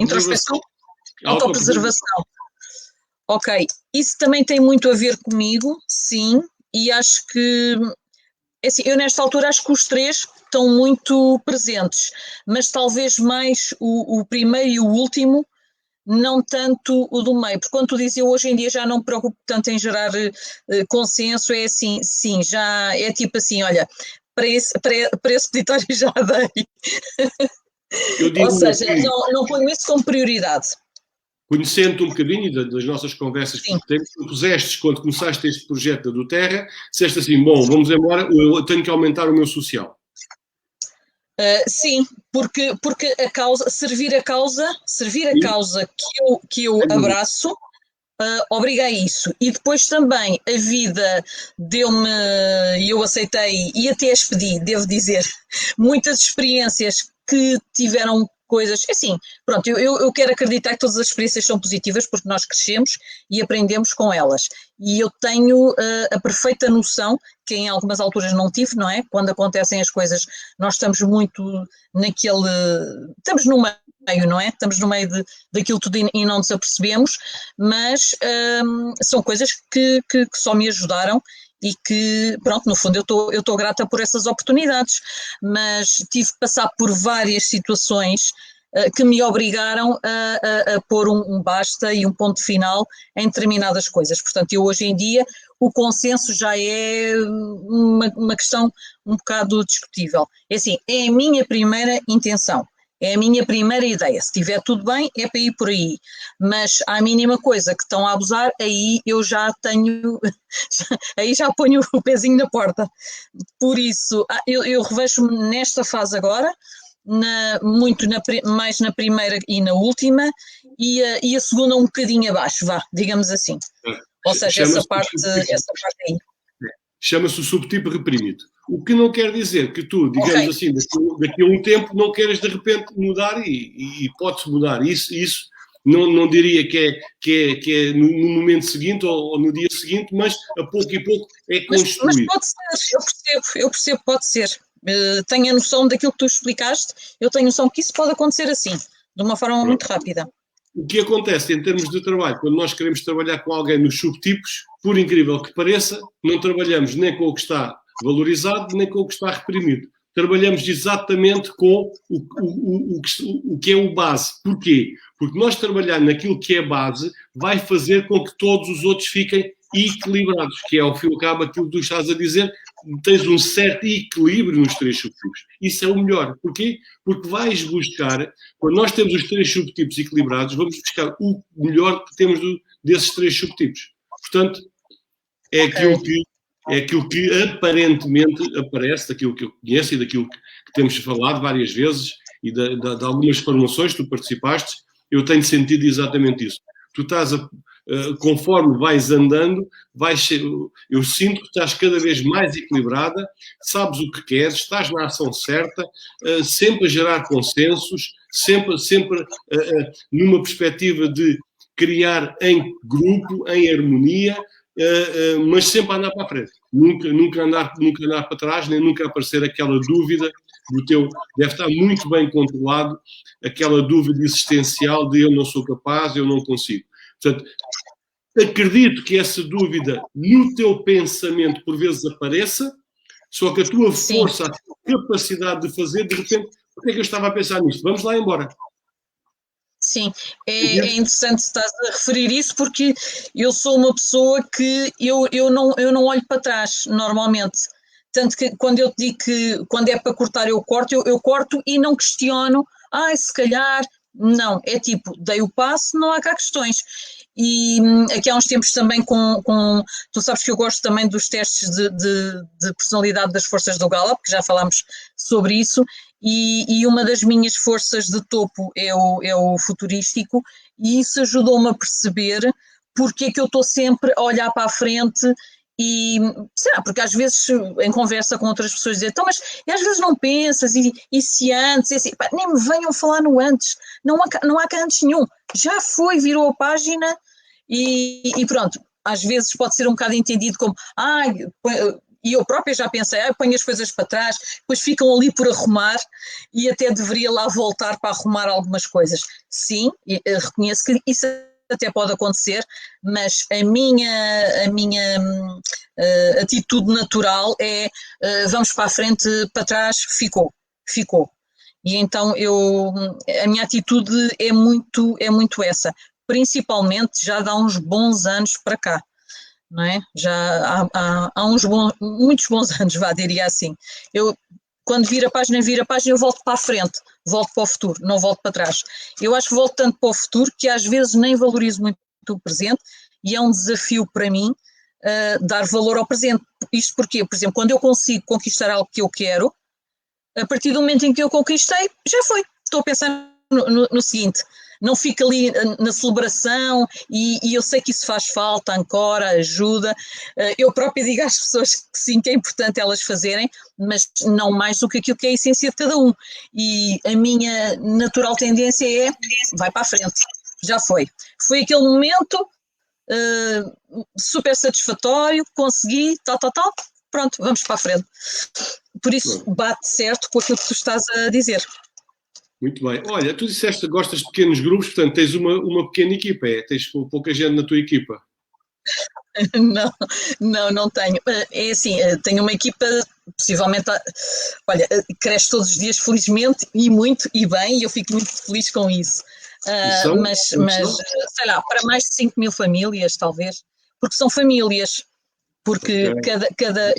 introspeção, autopreservação. Ok, isso também tem muito a ver comigo, sim, e acho que, assim, eu nesta altura acho que os 3 estão muito presentes, mas talvez mais o primeiro e o último, não tanto o do meio, porque quando tu dizes eu hoje em dia já não me preocupo tanto em gerar consenso, é assim, sim, já é tipo assim, olha, para esse peditório já dei. Ou seja, não ponho isso como prioridade. Conhecendo-te um bocadinho das nossas conversas que temos, tu puseste, quando começaste este projeto do Terra, disseste assim, bom, vamos embora, eu tenho que aumentar o meu social. Sim, porque a causa, servir a causa que eu abraço, obriga a isso. E depois também a vida deu-me, e eu aceitei, e até as pedi, devo dizer, muitas experiências que tiveram coisas, assim, pronto, eu quero acreditar que todas as experiências são positivas porque nós crescemos e aprendemos com elas. E eu tenho a perfeita noção, que em algumas alturas não tive, não é? Quando acontecem as coisas, nós estamos muito estamos no meio, não é? Estamos no meio daquilo tudo e não nos apercebemos, mas são coisas que só me ajudaram e que, pronto, no fundo eu estou grata por essas oportunidades, mas tive de passar por várias situações que me obrigaram a pôr um basta e um ponto final em determinadas coisas. Portanto, eu hoje em dia o consenso já é uma questão um bocado discutível. É assim, é a minha primeira intenção. É a minha primeira ideia. Se estiver tudo bem, é para ir por aí. Mas à mínima coisa que estão a abusar, aí eu já tenho. Aí já ponho o pezinho na porta. Por isso, eu revejo-me nesta fase agora, mais na primeira e na última, e a segunda um bocadinho abaixo, vá, digamos assim. Ou seja, essa parte aí. Chama-se o subtipo reprimido. O que não quer dizer que tu, digamos assim, daqui a um tempo não queiras de repente mudar e pode-se mudar. Isso não diria que é no momento seguinte ou no dia seguinte, mas a pouco e pouco é construído. Mas pode ser, eu percebo, pode ser. Tenho a noção daquilo que tu explicaste, eu tenho a noção que isso pode acontecer assim, de uma forma muito rápida. O que acontece em termos de trabalho, quando nós queremos trabalhar com alguém nos subtipos, por incrível que pareça, não trabalhamos nem com o que está valorizado, nem com o que está reprimido. Trabalhamos exatamente com o que é o base. Porquê? Porque nós trabalhar naquilo que é base vai fazer com que todos os outros fiquem equilibrados, que é ao fim e ao cabo aquilo que tu estás a dizer, tens um certo equilíbrio nos 3 subtipos. Isso é o melhor. Porquê? Porque vais buscar, quando nós temos os 3 subtipos equilibrados, vamos buscar o melhor que temos desses 3 subtipos. Portanto, é aquilo que aparentemente aparece, daquilo que eu conheço e daquilo que temos falado várias vezes e de algumas formações que tu participaste, eu tenho sentido exatamente isso. Tu estás conforme vais andando, eu sinto que estás cada vez mais equilibrada, sabes o que queres, estás na ação certa, sempre a gerar consensos, sempre numa perspectiva de criar em grupo, em harmonia, mas sempre a andar para a frente. Nunca andar para trás, nem nunca aparecer aquela dúvida do teu, deve estar muito bem controlado, aquela dúvida existencial de eu não sou capaz, eu não consigo. Portanto, acredito que essa dúvida no teu pensamento por vezes apareça, só que a tua força, a tua capacidade de fazer, de repente, porque é que eu estava a pensar nisto? Vamos lá embora. Sim, é interessante estás a referir isso, porque eu sou uma pessoa que eu não olho para trás normalmente. Tanto que quando eu te digo que quando é para cortar eu corto e não questiono, se calhar, não, é tipo, dei o passo, não há cá questões. E aqui há uns tempos também tu sabes que eu gosto também dos testes de personalidade das forças do Gallup, que já falámos sobre isso, e uma das minhas forças de topo é o futurístico, e isso ajudou-me a perceber porque é que eu estou sempre a olhar para a frente. E será, porque às vezes em conversa com outras pessoas dizem, então, mas às vezes não pensas, e se antes, e assim, pá, nem me venham falar no antes, não há cá antes nenhum, já foi, virou a página e pronto, às vezes pode ser um bocado entendido como, e eu própria já pensei, ponho as coisas para trás, depois ficam ali por arrumar e até deveria lá voltar para arrumar algumas coisas. Sim, reconheço que isso até pode acontecer, mas a minha atitude natural é vamos para a frente, para trás, ficou. E então a minha atitude é muito essa, principalmente já dá uns bons anos para cá, não é? Já há muitos bons anos, diria assim. Quando vira a página, eu volto para a frente, volto para o futuro, não volto para trás. Eu acho que volto tanto para o futuro que às vezes nem valorizo muito o presente e é um desafio para mim dar valor ao presente. Isto porque, por exemplo, quando eu consigo conquistar algo que eu quero, a partir do momento em que eu conquistei, já foi. Estou a pensar no seguinte, não fico ali na celebração e eu sei que isso faz falta, ancora, ajuda. Eu própria digo às pessoas que sim, que é importante elas fazerem, mas não mais do que aquilo que é a essência de cada um. E a minha natural tendência é, vai para a frente, já foi. Foi aquele momento super satisfatório, consegui, tal, pronto, vamos para a frente. Por isso bate certo com aquilo que tu estás a dizer. Muito bem. Olha, tu disseste que gostas de pequenos grupos, portanto tens uma pequena equipa, tens pouca gente na tua equipa. Não tenho. É assim, tenho uma equipa, possivelmente, olha, cresce todos os dias, felizmente, e muito, e bem, e eu fico muito feliz com isso. Mas, sei lá, para mais de 5.000 famílias, talvez, porque são famílias, porque cada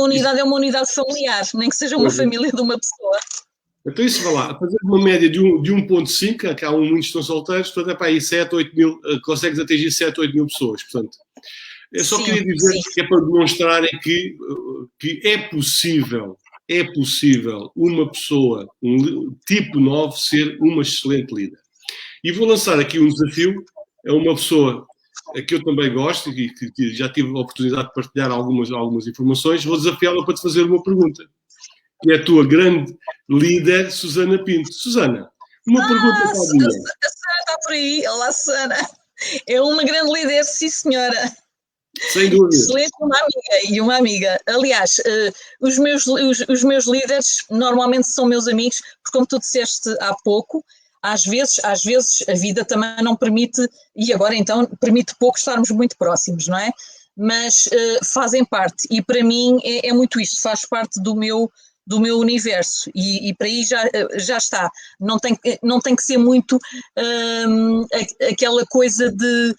unidade é uma unidade familiar, nem que seja uma família de uma pessoa. Então isso vai lá, a fazer uma média de 1.5, que há muitos que estão solteiros, portanto é para aí 7, 8 mil, consegues atingir 7, 8 mil pessoas, portanto. Eu só queria dizer que é para demonstrarem que é possível uma pessoa, um tipo 9, ser uma excelente líder. E vou lançar aqui um desafio a uma pessoa que eu também gosto e que já tive a oportunidade de partilhar algumas informações. Vou desafiá-la para te fazer uma pergunta, que é a tua grande líder, Susana Pinto. Susana, uma pergunta para a Susana está por aí. Olá, Susana. É uma grande líder, sim, senhora. Sem dúvida. Excelente, uma amiga. Aliás, os meus líderes normalmente são meus amigos, porque como tu disseste há pouco, às vezes a vida também não permite, e agora então permite pouco estarmos muito próximos, não é? Mas fazem parte, e para mim é muito isto, faz parte do meu universo, e para aí já está. Não tem que ser muito aquela coisa de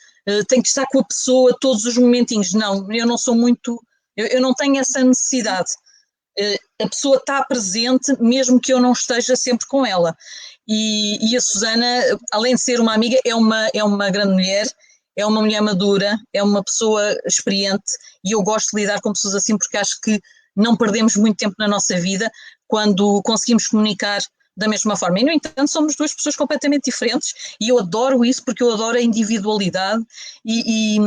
tem que estar com a pessoa todos os momentinhos. Não, eu não sou muito, eu não tenho essa necessidade. A pessoa está presente mesmo que eu não esteja sempre com ela. E a Susana, além de ser uma amiga, é uma grande mulher, é uma mulher madura, é uma pessoa experiente, e eu gosto de lidar com pessoas assim porque acho que não perdemos muito tempo na nossa vida quando conseguimos comunicar da mesma forma. E, no entanto, somos duas pessoas completamente diferentes e eu adoro isso porque eu adoro a individualidade e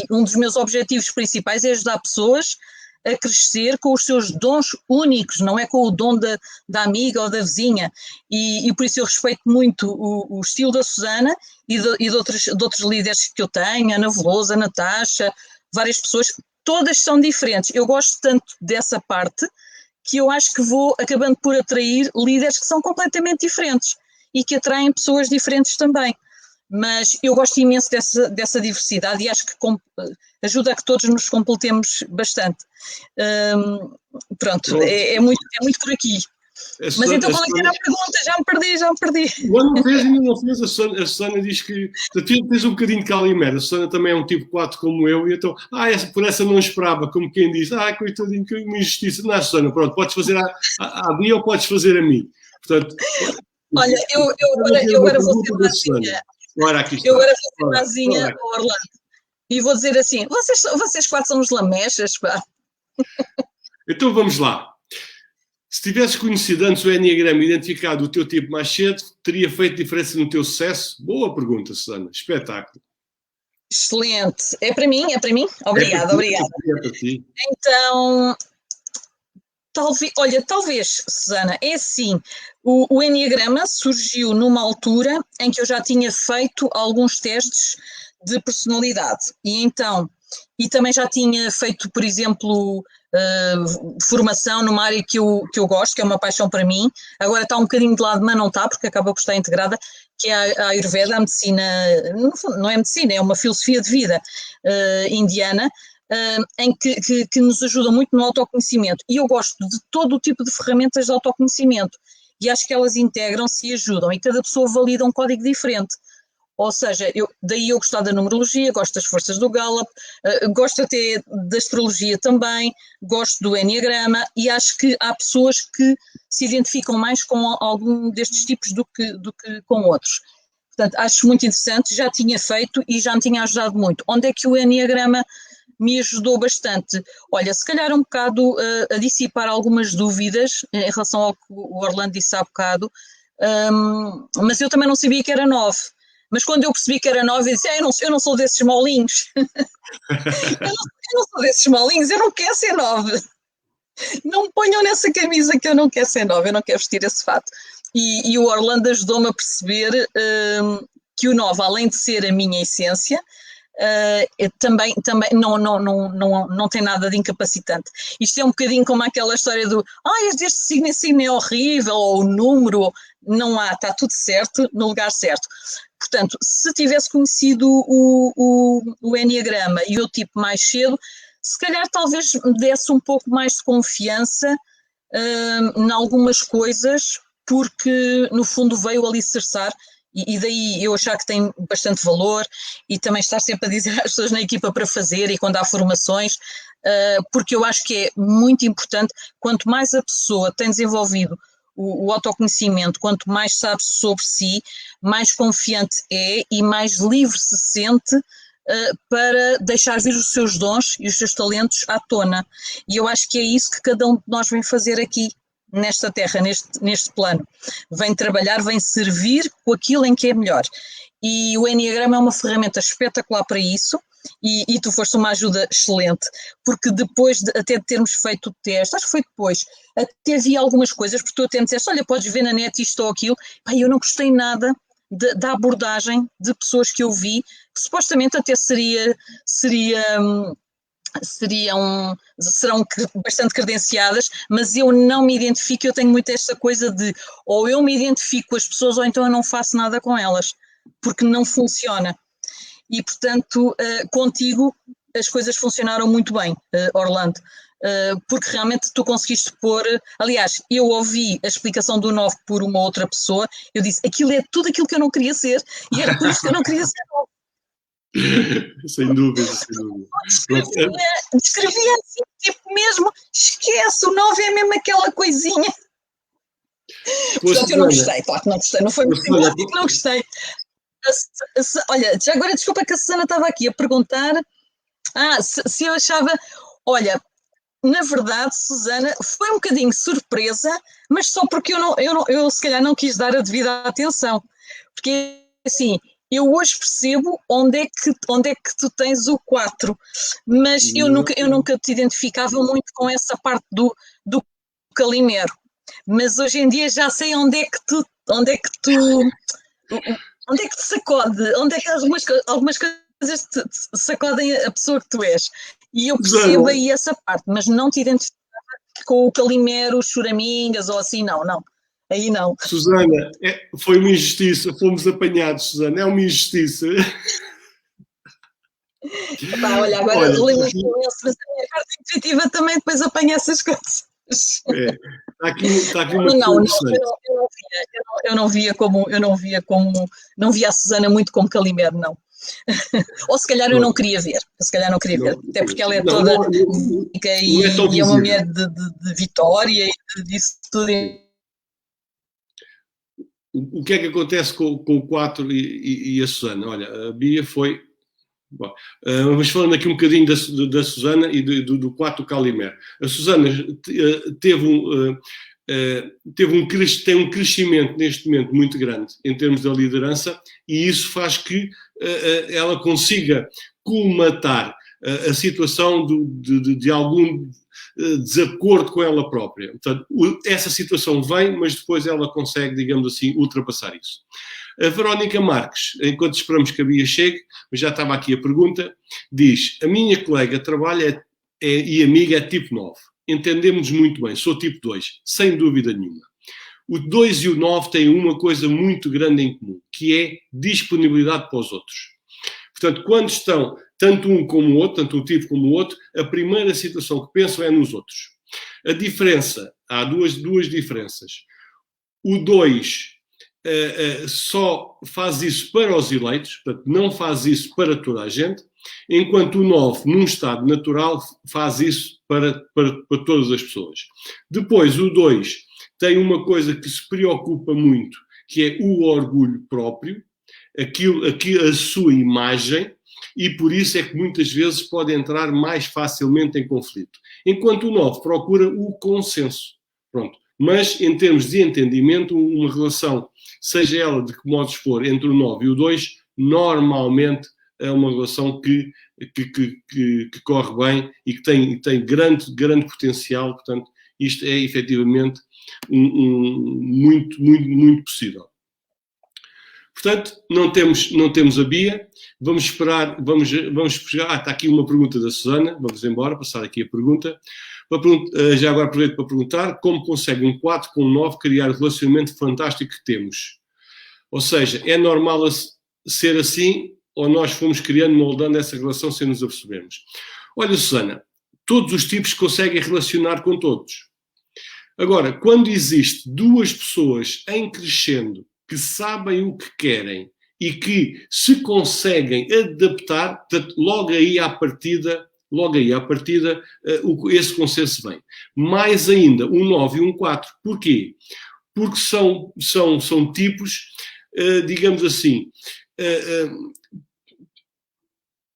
um dos meus objetivos principais é ajudar pessoas a crescer com os seus dons únicos, não é com o dom da amiga ou da vizinha. E por isso eu respeito muito o estilo da Susana e de outros líderes que eu tenho, a Ana Veloso, a Natasha, várias pessoas, todas são diferentes. Eu gosto tanto dessa parte que eu acho que vou acabando por atrair líderes que são completamente diferentes e que atraem pessoas diferentes também. Mas eu gosto imenso dessa diversidade e acho que ajuda a que todos nos completemos bastante. Pronto, é muito por aqui. Mas então qual é que era a pergunta? Já me perdi. Não fez. A Susana diz que tens um bocadinho de Calimera. A Susana também é um tipo 4 como eu, e então, por essa não esperava, como quem diz, coitadinho, que uma injustiça. Não, Susana, pronto, podes fazer a Bia ou podes fazer a mim. Portanto, olha, eu agora vou ser mazinha. Eu agora vou ser mazinha ao Orlando. E vou dizer assim, vocês 4 são os lamechas, pá. Então vamos lá. Se tivesses conhecido antes o Enneagrama e identificado o teu tipo mais cedo, teria feito diferença no teu sucesso? Boa pergunta, Susana. Espetáculo. Excelente. É para mim? Obrigada. É para ti. Então, talvez, Susana, é assim, o Enneagrama surgiu numa altura em que eu já tinha feito alguns testes de personalidade e também já tinha feito, por exemplo, formação numa área que eu gosto, que é uma paixão para mim. Agora está um bocadinho de lado, mas não está, porque acaba por estar integrada, que é a Ayurveda, a medicina, não é medicina, é uma filosofia de vida indiana, em que nos ajuda muito no autoconhecimento. E eu gosto de todo o tipo de ferramentas de autoconhecimento. E acho que elas integram-se e ajudam. E cada pessoa valida um código diferente. Ou seja, daí eu gostar da numerologia, gosto das forças do Gallup, gosto até da astrologia também, gosto do Enneagrama e acho que há pessoas que se identificam mais com algum destes tipos do que com outros. Portanto, acho muito interessante, já tinha feito e já me tinha ajudado muito. Onde é que o Enneagrama me ajudou bastante? Olha, se calhar um bocado a dissipar algumas dúvidas em relação ao que o Orlando disse há bocado, mas eu também não sabia que era 9. Mas quando eu percebi que era 9, eu disse, eu não sou desses molinhos. eu não sou desses molinhos, eu não quero ser 9. Não me ponham nessa camisa que eu não quero ser 9, eu não quero vestir esse fato. E o Orlando ajudou-me a perceber que o 9, além de ser a minha essência, também não tem nada de incapacitante. Isto é um bocadinho como aquela história do este signo é horrível, ou o número, não há, está tudo certo, no lugar certo. Portanto, se tivesse conhecido o Enneagrama e o tipo mais cedo, se calhar talvez me desse um pouco mais de confiança em algumas coisas, porque no fundo veio alicerçar, e daí eu achar que tem bastante valor, e também estar sempre a dizer às pessoas na equipa para fazer, e quando há formações, porque eu acho que é muito importante, quanto mais a pessoa tem desenvolvido o autoconhecimento, quanto mais sabe sobre si, mais confiante é e mais livre se sente para deixar vir os seus dons e os seus talentos à tona. E eu acho que é isso que cada um de nós vem fazer aqui nesta terra, neste plano. Vem trabalhar, vem servir com aquilo em que é melhor. E o Enneagrama é uma ferramenta espetacular para isso, e tu foste uma ajuda excelente, porque depois até de termos feito o teste, acho que foi depois, até vi algumas coisas, porque tu até me disseste, olha, podes ver na net isto ou aquilo, eu não gostei nada da abordagem de pessoas que eu vi, que supostamente até serão bastante credenciadas, mas eu não me identifico, eu tenho muito esta coisa de, ou eu me identifico com as pessoas, ou então eu não faço nada com elas, porque não funciona. E, portanto, contigo as coisas funcionaram muito bem, Orlando, porque realmente tu conseguiste pôr... Aliás, eu ouvi a explicação do 9 por uma outra pessoa, eu disse, aquilo é tudo aquilo que eu não queria ser, e era por isso que eu não queria ser 9. Sem dúvida. Descrevia assim, tipo mesmo, esquece, o 9 é mesmo aquela coisinha. Portanto, eu não gostei, claro que não gostei, não foi muito simpático, não gostei. Olha, já agora desculpa que a Susana estava aqui a perguntar se eu achava, olha, na verdade, Susana, foi um bocadinho surpresa, mas só porque eu se calhar não quis dar a devida atenção, porque assim, eu hoje percebo onde é que tu tens o 4, mas eu nunca te identificava muito com essa parte do Calimero. Mas hoje em dia já sei onde é que te sacode, onde é que algumas coisas te sacodem a pessoa que tu és. E eu percebo aí essa parte, mas não te identificava com o Calimero, os choramingas ou assim, não. Aí não. Susana, foi uma injustiça, fomos apanhados, Susana, é uma injustiça. Olha, agora lembro-me imenso, mas a minha parte intuitiva também depois apanha essas coisas. Está aqui uma não, eu não via a Susana muito como Calimero, não. Ou se calhar eu não queria ver, até porque ela é toda e é uma mulher de vitória e disso tudo. O que é que acontece com o 4 e a Susana? Olha, a Bia foi... Bom, mas falando aqui um bocadinho da Susana e do 4 Calimero. A Susana tem um crescimento neste momento muito grande em termos da liderança e isso faz que ela consiga colmatar a situação de algum desacordo com ela própria. Portanto, essa situação vem, mas depois ela consegue, digamos assim, ultrapassar isso. A Verónica Marques, enquanto esperamos que a Bia chegue, mas já estava aqui a pergunta, diz: a minha colega trabalha e amiga é tipo 9. Entendemos muito bem, sou tipo 2, sem dúvida nenhuma. O 2 e o 9 têm uma coisa muito grande em comum, que é disponibilidade para os outros. Portanto, quando estão tanto um como o outro, tanto um tipo como o outro, a primeira situação que pensam é nos outros. A diferença, há duas diferenças. O 2 só faz isso para os eleitos, portanto, não faz isso para toda a gente, enquanto o 9, num estado natural, faz isso para todas as pessoas. Depois, o 2 tem uma coisa que se preocupa muito, que é o orgulho próprio, a sua imagem, e por isso é que muitas vezes pode entrar mais facilmente em conflito. Enquanto o 9 procura o consenso. Pronto. Mas, em termos de entendimento, uma relação, seja ela de que modos for, entre o 9 e o 2, normalmente é uma relação que corre bem e que tem grande potencial. Portanto, isto é efetivamente muito possível. Portanto, não temos a Bia. Vamos esperar. Está aqui uma pergunta da Susana. Vamos embora, passar aqui a pergunta. Já agora aproveito para perguntar como consegue um 4 com um 9 criar o relacionamento fantástico que temos. Ou seja, é normal ser assim ou nós fomos criando, moldando essa relação sem nos apercebermos? Olha, Susana, todos os tipos conseguem relacionar com todos. Agora, quando existe duas pessoas em crescendo que sabem o que querem e que se conseguem adaptar, portanto, logo aí à partida, esse consenso vem. Mais ainda, um 9 e um 4. Porquê? Porque são tipos, digamos assim,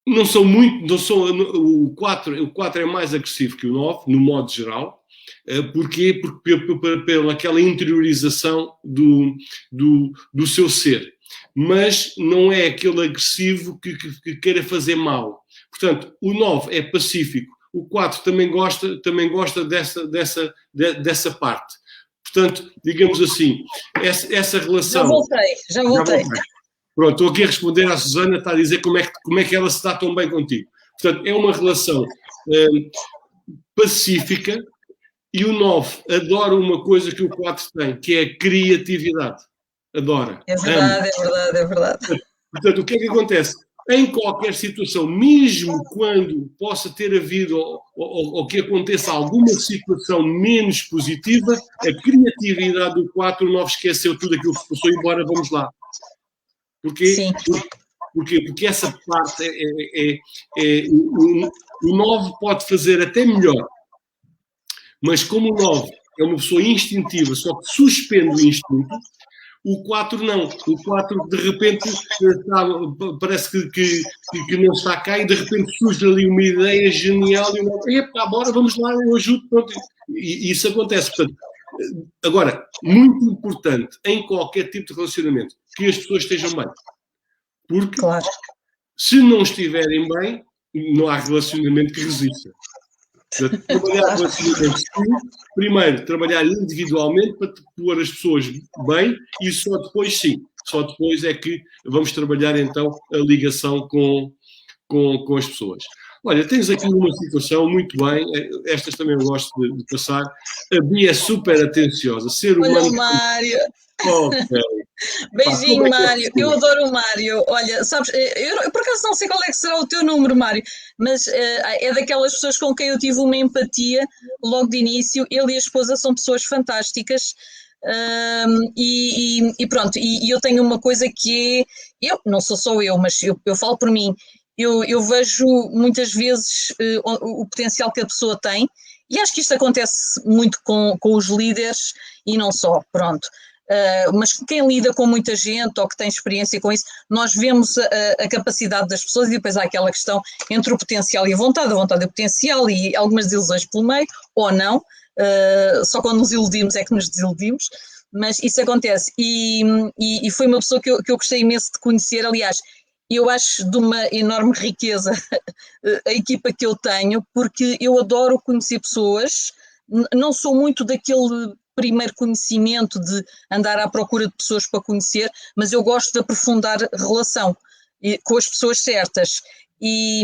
o 4 é mais agressivo que o 9, no modo geral. Porquê? Porque pela aquela interiorização do seu ser. Mas não é aquele agressivo que queira fazer mal. Portanto, o 9 é pacífico. O 4 também gosta dessa parte. Portanto, digamos assim, essa relação... Já voltei. Pronto, estou aqui a responder à Susana, está a dizer como é que ela se está tão bem contigo. Portanto, é uma relação pacífica, e o 9 adora uma coisa que o 4 tem, que é a criatividade. Adora. É verdade. Portanto, o que é que acontece? Em qualquer situação, mesmo quando possa ter havido ou que aconteça alguma situação menos positiva, a criatividade do 4, o 9 esqueceu tudo aquilo que passou e embora, vamos lá. Porquê? Porque essa parte o 9 pode fazer até melhor. Mas como o 9 é uma pessoa instintiva, só que suspende o instinto, o 4 não. O 4, de repente, parece que não está cá e, de repente, surge ali uma ideia genial e o 9, epá, bora, vamos lá, eu ajudo. Pronto. E isso acontece. Portanto, agora, muito importante em qualquer tipo de relacionamento, que as pessoas estejam bem. Porque Claro. se não estiverem bem, não há relacionamento que resista. Portanto, trabalhar relacionamento seguro, primeiro, trabalhar individualmente para pôr as pessoas bem e só depois, sim, só depois é que vamos trabalhar então a ligação com as pessoas. Olha, tens aqui uma situação muito bem, estas também eu gosto de passar. A Bia é super atenciosa, ser Olha humano. o Mário. Ok. Beijinho, Mário. Eu É adoro o Mário. Olha, sabes, eu por acaso não sei qual é que será o teu número, Mário, mas é daquelas pessoas com quem eu tive uma empatia logo de início. Ele e a esposa são pessoas fantásticas. E pronto, e eu tenho uma coisa que é, eu não sou só eu, mas eu falo por mim. Eu vejo muitas vezes o potencial que a pessoa tem, e acho que isto acontece muito com os líderes e não só, pronto. Mas quem lida com muita gente ou que tem experiência com isso, nós vemos a capacidade das pessoas, e depois há aquela questão entre o potencial e a vontade e o potencial, e algumas desilusões pelo meio, ou não. Só quando nos iludimos é que nos desiludimos, mas isso acontece. E foi uma pessoa que eu gostei imenso de conhecer. Aliás, eu acho de uma enorme riqueza a equipa que eu tenho, porque eu adoro conhecer pessoas, não sou muito daquele primeiro conhecimento de andar à procura de pessoas para conhecer, mas eu gosto de aprofundar relação com as pessoas certas. E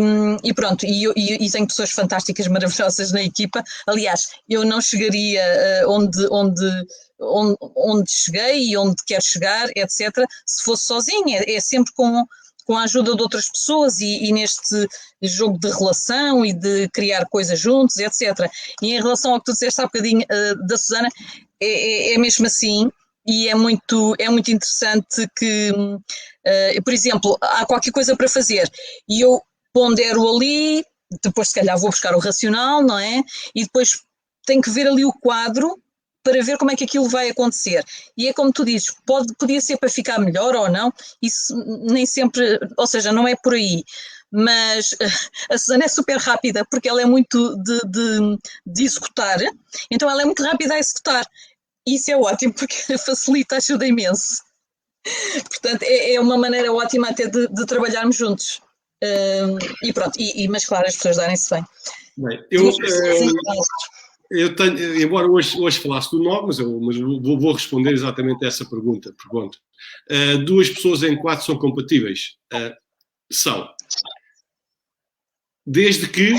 pronto, e tenho pessoas fantásticas, maravilhosas na equipa. Aliás, eu não chegaria onde cheguei e onde quero chegar, etc., se fosse sozinha. É sempre com a ajuda de outras pessoas e neste jogo de relação e de criar coisas juntos, etc. E em relação ao que tu disseste há bocadinho da Susana, é mesmo assim. E é muito interessante que, por exemplo, há qualquer coisa para fazer e eu pondero ali, depois se calhar vou buscar o racional, não é? E depois tenho que ver ali o quadro para ver como é que aquilo vai acontecer. E é como tu dizes, podia ser para ficar melhor ou não, isso nem sempre, ou seja, não é por aí. Mas a Susana é super rápida, porque ela é muito de executar, então ela é muito rápida a executar. Isso é ótimo, porque facilita, ajuda imenso. Portanto, é uma maneira ótima até de trabalharmos juntos. E pronto, mas claro, as pessoas darem-se bem. Bem, eu tenho, embora hoje falasse do 9, mas vou responder exatamente a essa pergunta. Duas pessoas em 4 são compatíveis? São. Desde que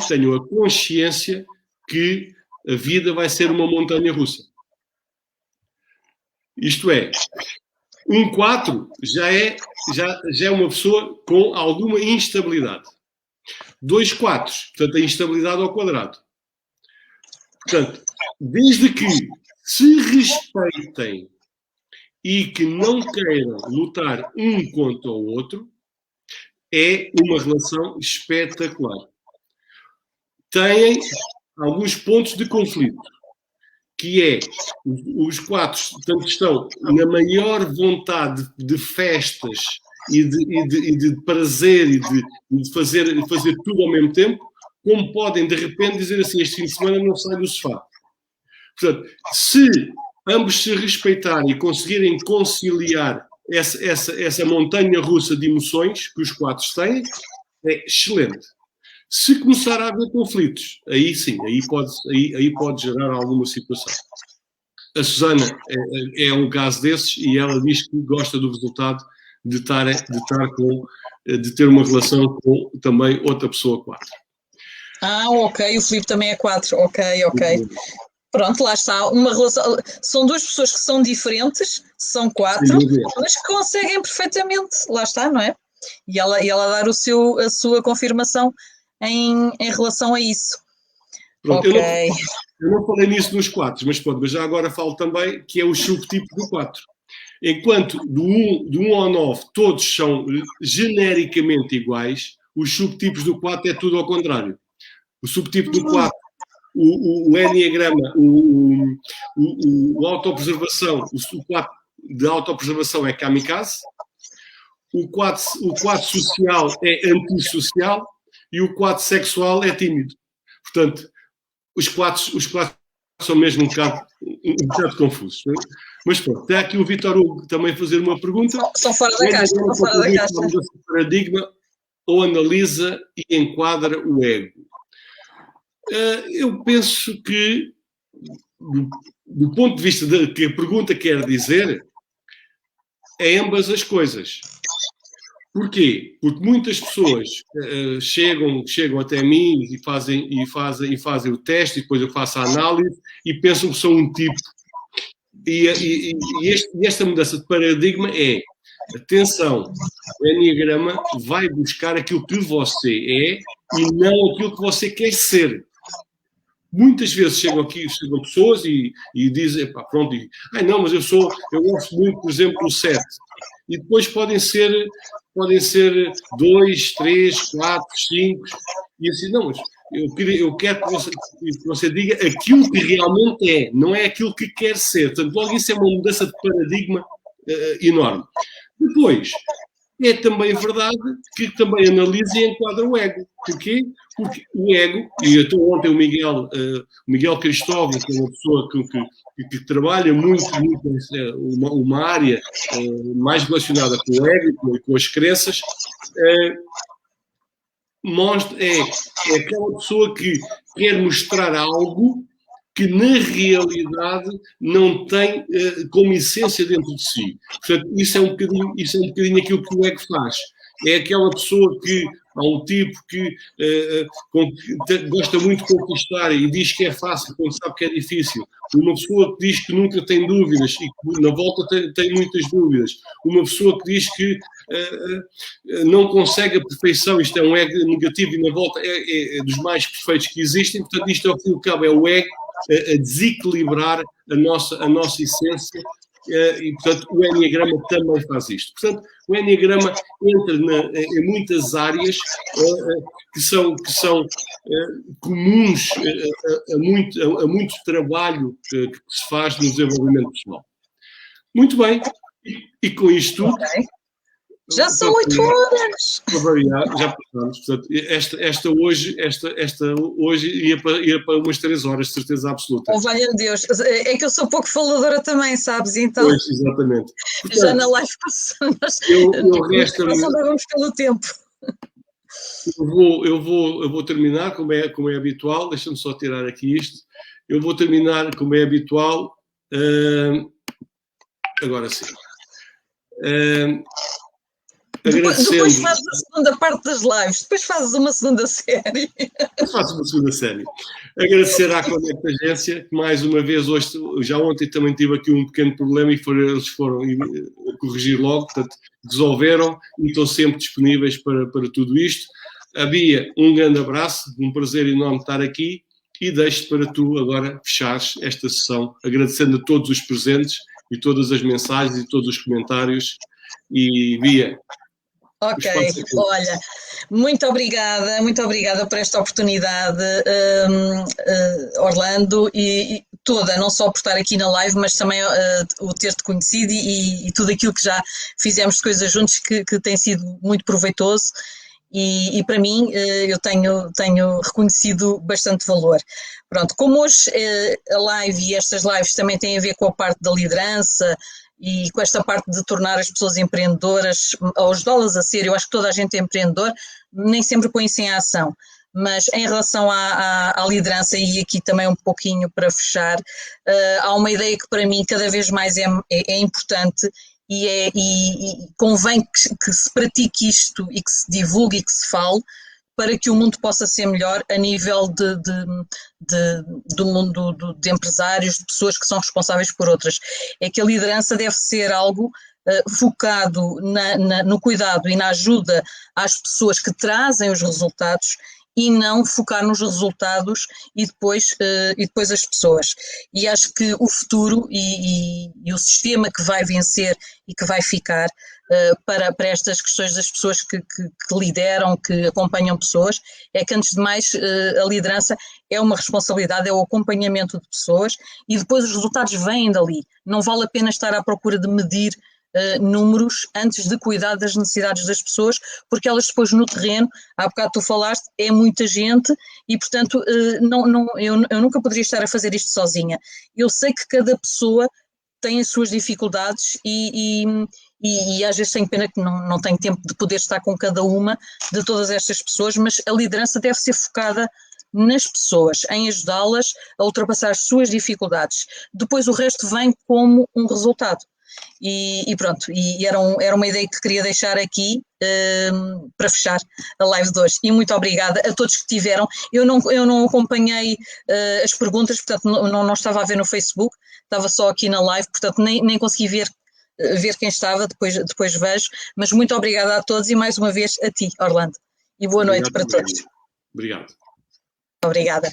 tenham a consciência que a vida vai ser uma montanha russa. Isto é, um 4 já é uma pessoa com alguma instabilidade. 2 4, portanto, a instabilidade ao quadrado. Portanto, desde que se respeitem e que não queiram lutar um contra o outro, é uma relação espetacular. Têm alguns pontos de conflito, que é, os 4 portanto, estão na maior vontade de festas e de prazer e de fazer tudo ao mesmo tempo, como podem, de repente, dizer assim, este fim de semana não saio do sofá. Portanto, se ambos se respeitarem e conseguirem conciliar essa montanha russa de emoções que os 4 têm, é excelente. Se começar a haver conflitos, aí sim, aí pode gerar alguma situação. A Susana é um caso desses e ela diz que gosta do resultado de ter uma relação com também outra pessoa 4. Ok, o Filipe também é 4, ok. Pronto, lá está, uma relação, são duas pessoas que são diferentes, são 4, mas que conseguem perfeitamente, lá está, não é? E ela dar a sua confirmação em relação a isso. Pronto, Ok. Eu não falei nisso nos 4, mas já agora falo também que é o subtipo do 4. Enquanto do 1 ao 9 todos são genericamente iguais, os subtipos do 4 é tudo ao contrário. O subtipo do 4, o enneagrama, o autopreservação, o 4 de autopreservação é kamikaze, o 4 social é antissocial e o 4 sexual é tímido. Portanto, os quatro são mesmo um bocado confusos. Mas pronto, está aqui o Vítor Hugo também a fazer uma pergunta. São fora da caixa, são fora da caixa. Paradigma ou analisa e enquadra o ego? Eu penso que, do ponto de vista que a pergunta quer dizer, é ambas as coisas. Porquê? Porque muitas pessoas chegam até mim e fazem o teste, e depois eu faço a análise e pensam que sou um tipo. E esta mudança de paradigma é, atenção, o Enneagrama vai buscar aquilo que você é e não aquilo que você quer ser. Muitas vezes chegam pessoas e dizem, pá, pronto, não, mas eu gosto muito, por exemplo, do 7. E depois podem ser 2, 3, 4, 5, e assim, não, mas eu quero que você diga aquilo que realmente é, não é aquilo que quer ser. Portanto, logo isso é uma mudança de paradigma enorme. Depois, é também verdade que também analisa e enquadra o ego. Porquê? Porque o ego, e até ontem o Miguel Cristóvão, que é uma pessoa que trabalha muito uma área mais relacionada com o ego e com as crenças, é aquela pessoa que quer mostrar algo que na realidade não tem como essência dentro de si. Portanto, isso é um bocadinho aquilo que o ego faz. É aquela pessoa que há um tipo que gosta muito de conquistar e diz que é fácil quando sabe que é difícil. Uma pessoa que diz que nunca tem dúvidas e que na volta tem muitas dúvidas. Uma pessoa que diz que não consegue a perfeição, isto é um ego negativo e na volta é dos mais perfeitos que existem. Portanto, isto ao fim e ao cabo é o ego a desequilibrar a nossa essência, e portanto o Enneagrama também faz isto. Portanto, o Enneagrama entra em muitas áreas que são comuns a muito trabalho que se faz no desenvolvimento pessoal. Muito bem, e com isto tudo... Okay. Já são 8 horas. Para variar, já passamos. Portanto, esta hoje ia para umas 3 horas, de certeza absoluta. Oh, valha-me Deus. É que eu sou pouco faladora também, sabes? Então, pois, exatamente. Portanto, já na live passamos. Nós andávamos pelo tempo. Eu vou terminar, como é habitual. Deixa-me só tirar aqui isto. Eu vou terminar, como é habitual. Agora sim. Depois fazes a segunda parte das lives, depois fazes uma segunda série. Eu faço uma segunda série. Agradecer à Conecta Agência, que mais uma vez, hoje, já ontem também tive aqui um pequeno problema e eles foram corrigir logo, portanto, resolveram e estão sempre disponíveis para tudo isto. A Bia, um grande abraço, um prazer enorme estar aqui e deixo-te para tu agora fechares esta sessão, agradecendo a todos os presentes e todas as mensagens e todos os comentários. E Bia... Ok, olha, muito obrigada por esta oportunidade, Orlando, e toda, não só por estar aqui na live, mas também o ter-te conhecido e tudo aquilo que já fizemos de coisas juntos que tem sido muito proveitoso e para mim eu tenho reconhecido bastante valor. Pronto, como hoje a live e estas lives também têm a ver com a parte da liderança, e com esta parte de tornar as pessoas empreendedoras, ou ajudá-las a ser, eu acho que toda a gente é empreendedor, nem sempre põe-se em ação, mas em relação à liderança, e aqui também um pouquinho para fechar, há uma ideia que para mim cada vez mais é importante e convém que se pratique isto e que se divulgue e que se fale, para que o mundo possa ser melhor a nível do mundo de empresários, de pessoas que são responsáveis por outras. É que a liderança deve ser algo focado no cuidado e na ajuda às pessoas que trazem os resultados e não focar nos resultados e depois as pessoas. E acho que o futuro e o sistema que vai vencer e que vai ficar para estas questões das pessoas que lideram, que acompanham pessoas, é que antes de mais a liderança é uma responsabilidade, é o acompanhamento de pessoas e depois os resultados vêm dali. Não vale a pena estar à procura de medir números antes de cuidar das necessidades das pessoas, porque elas depois no terreno, há bocado tu falaste, é muita gente e, portanto, eu nunca poderia estar a fazer isto sozinha. Eu sei que cada pessoa tem as suas dificuldades e às vezes tenho pena que não tenho tempo de poder estar com cada uma de todas estas pessoas, mas a liderança deve ser focada nas pessoas, em ajudá-las a ultrapassar as suas dificuldades. Depois o resto vem como um resultado. E pronto, era uma ideia que queria deixar aqui para fechar a live de hoje. E muito obrigada a todos que tiveram. Eu não acompanhei as perguntas, portanto não estava a ver no Facebook, estava só aqui na live, portanto nem consegui ver quem estava, depois vejo. Mas muito obrigada a todos e mais uma vez a ti, Orlando. E boa noite para todos. Obrigado. Obrigada.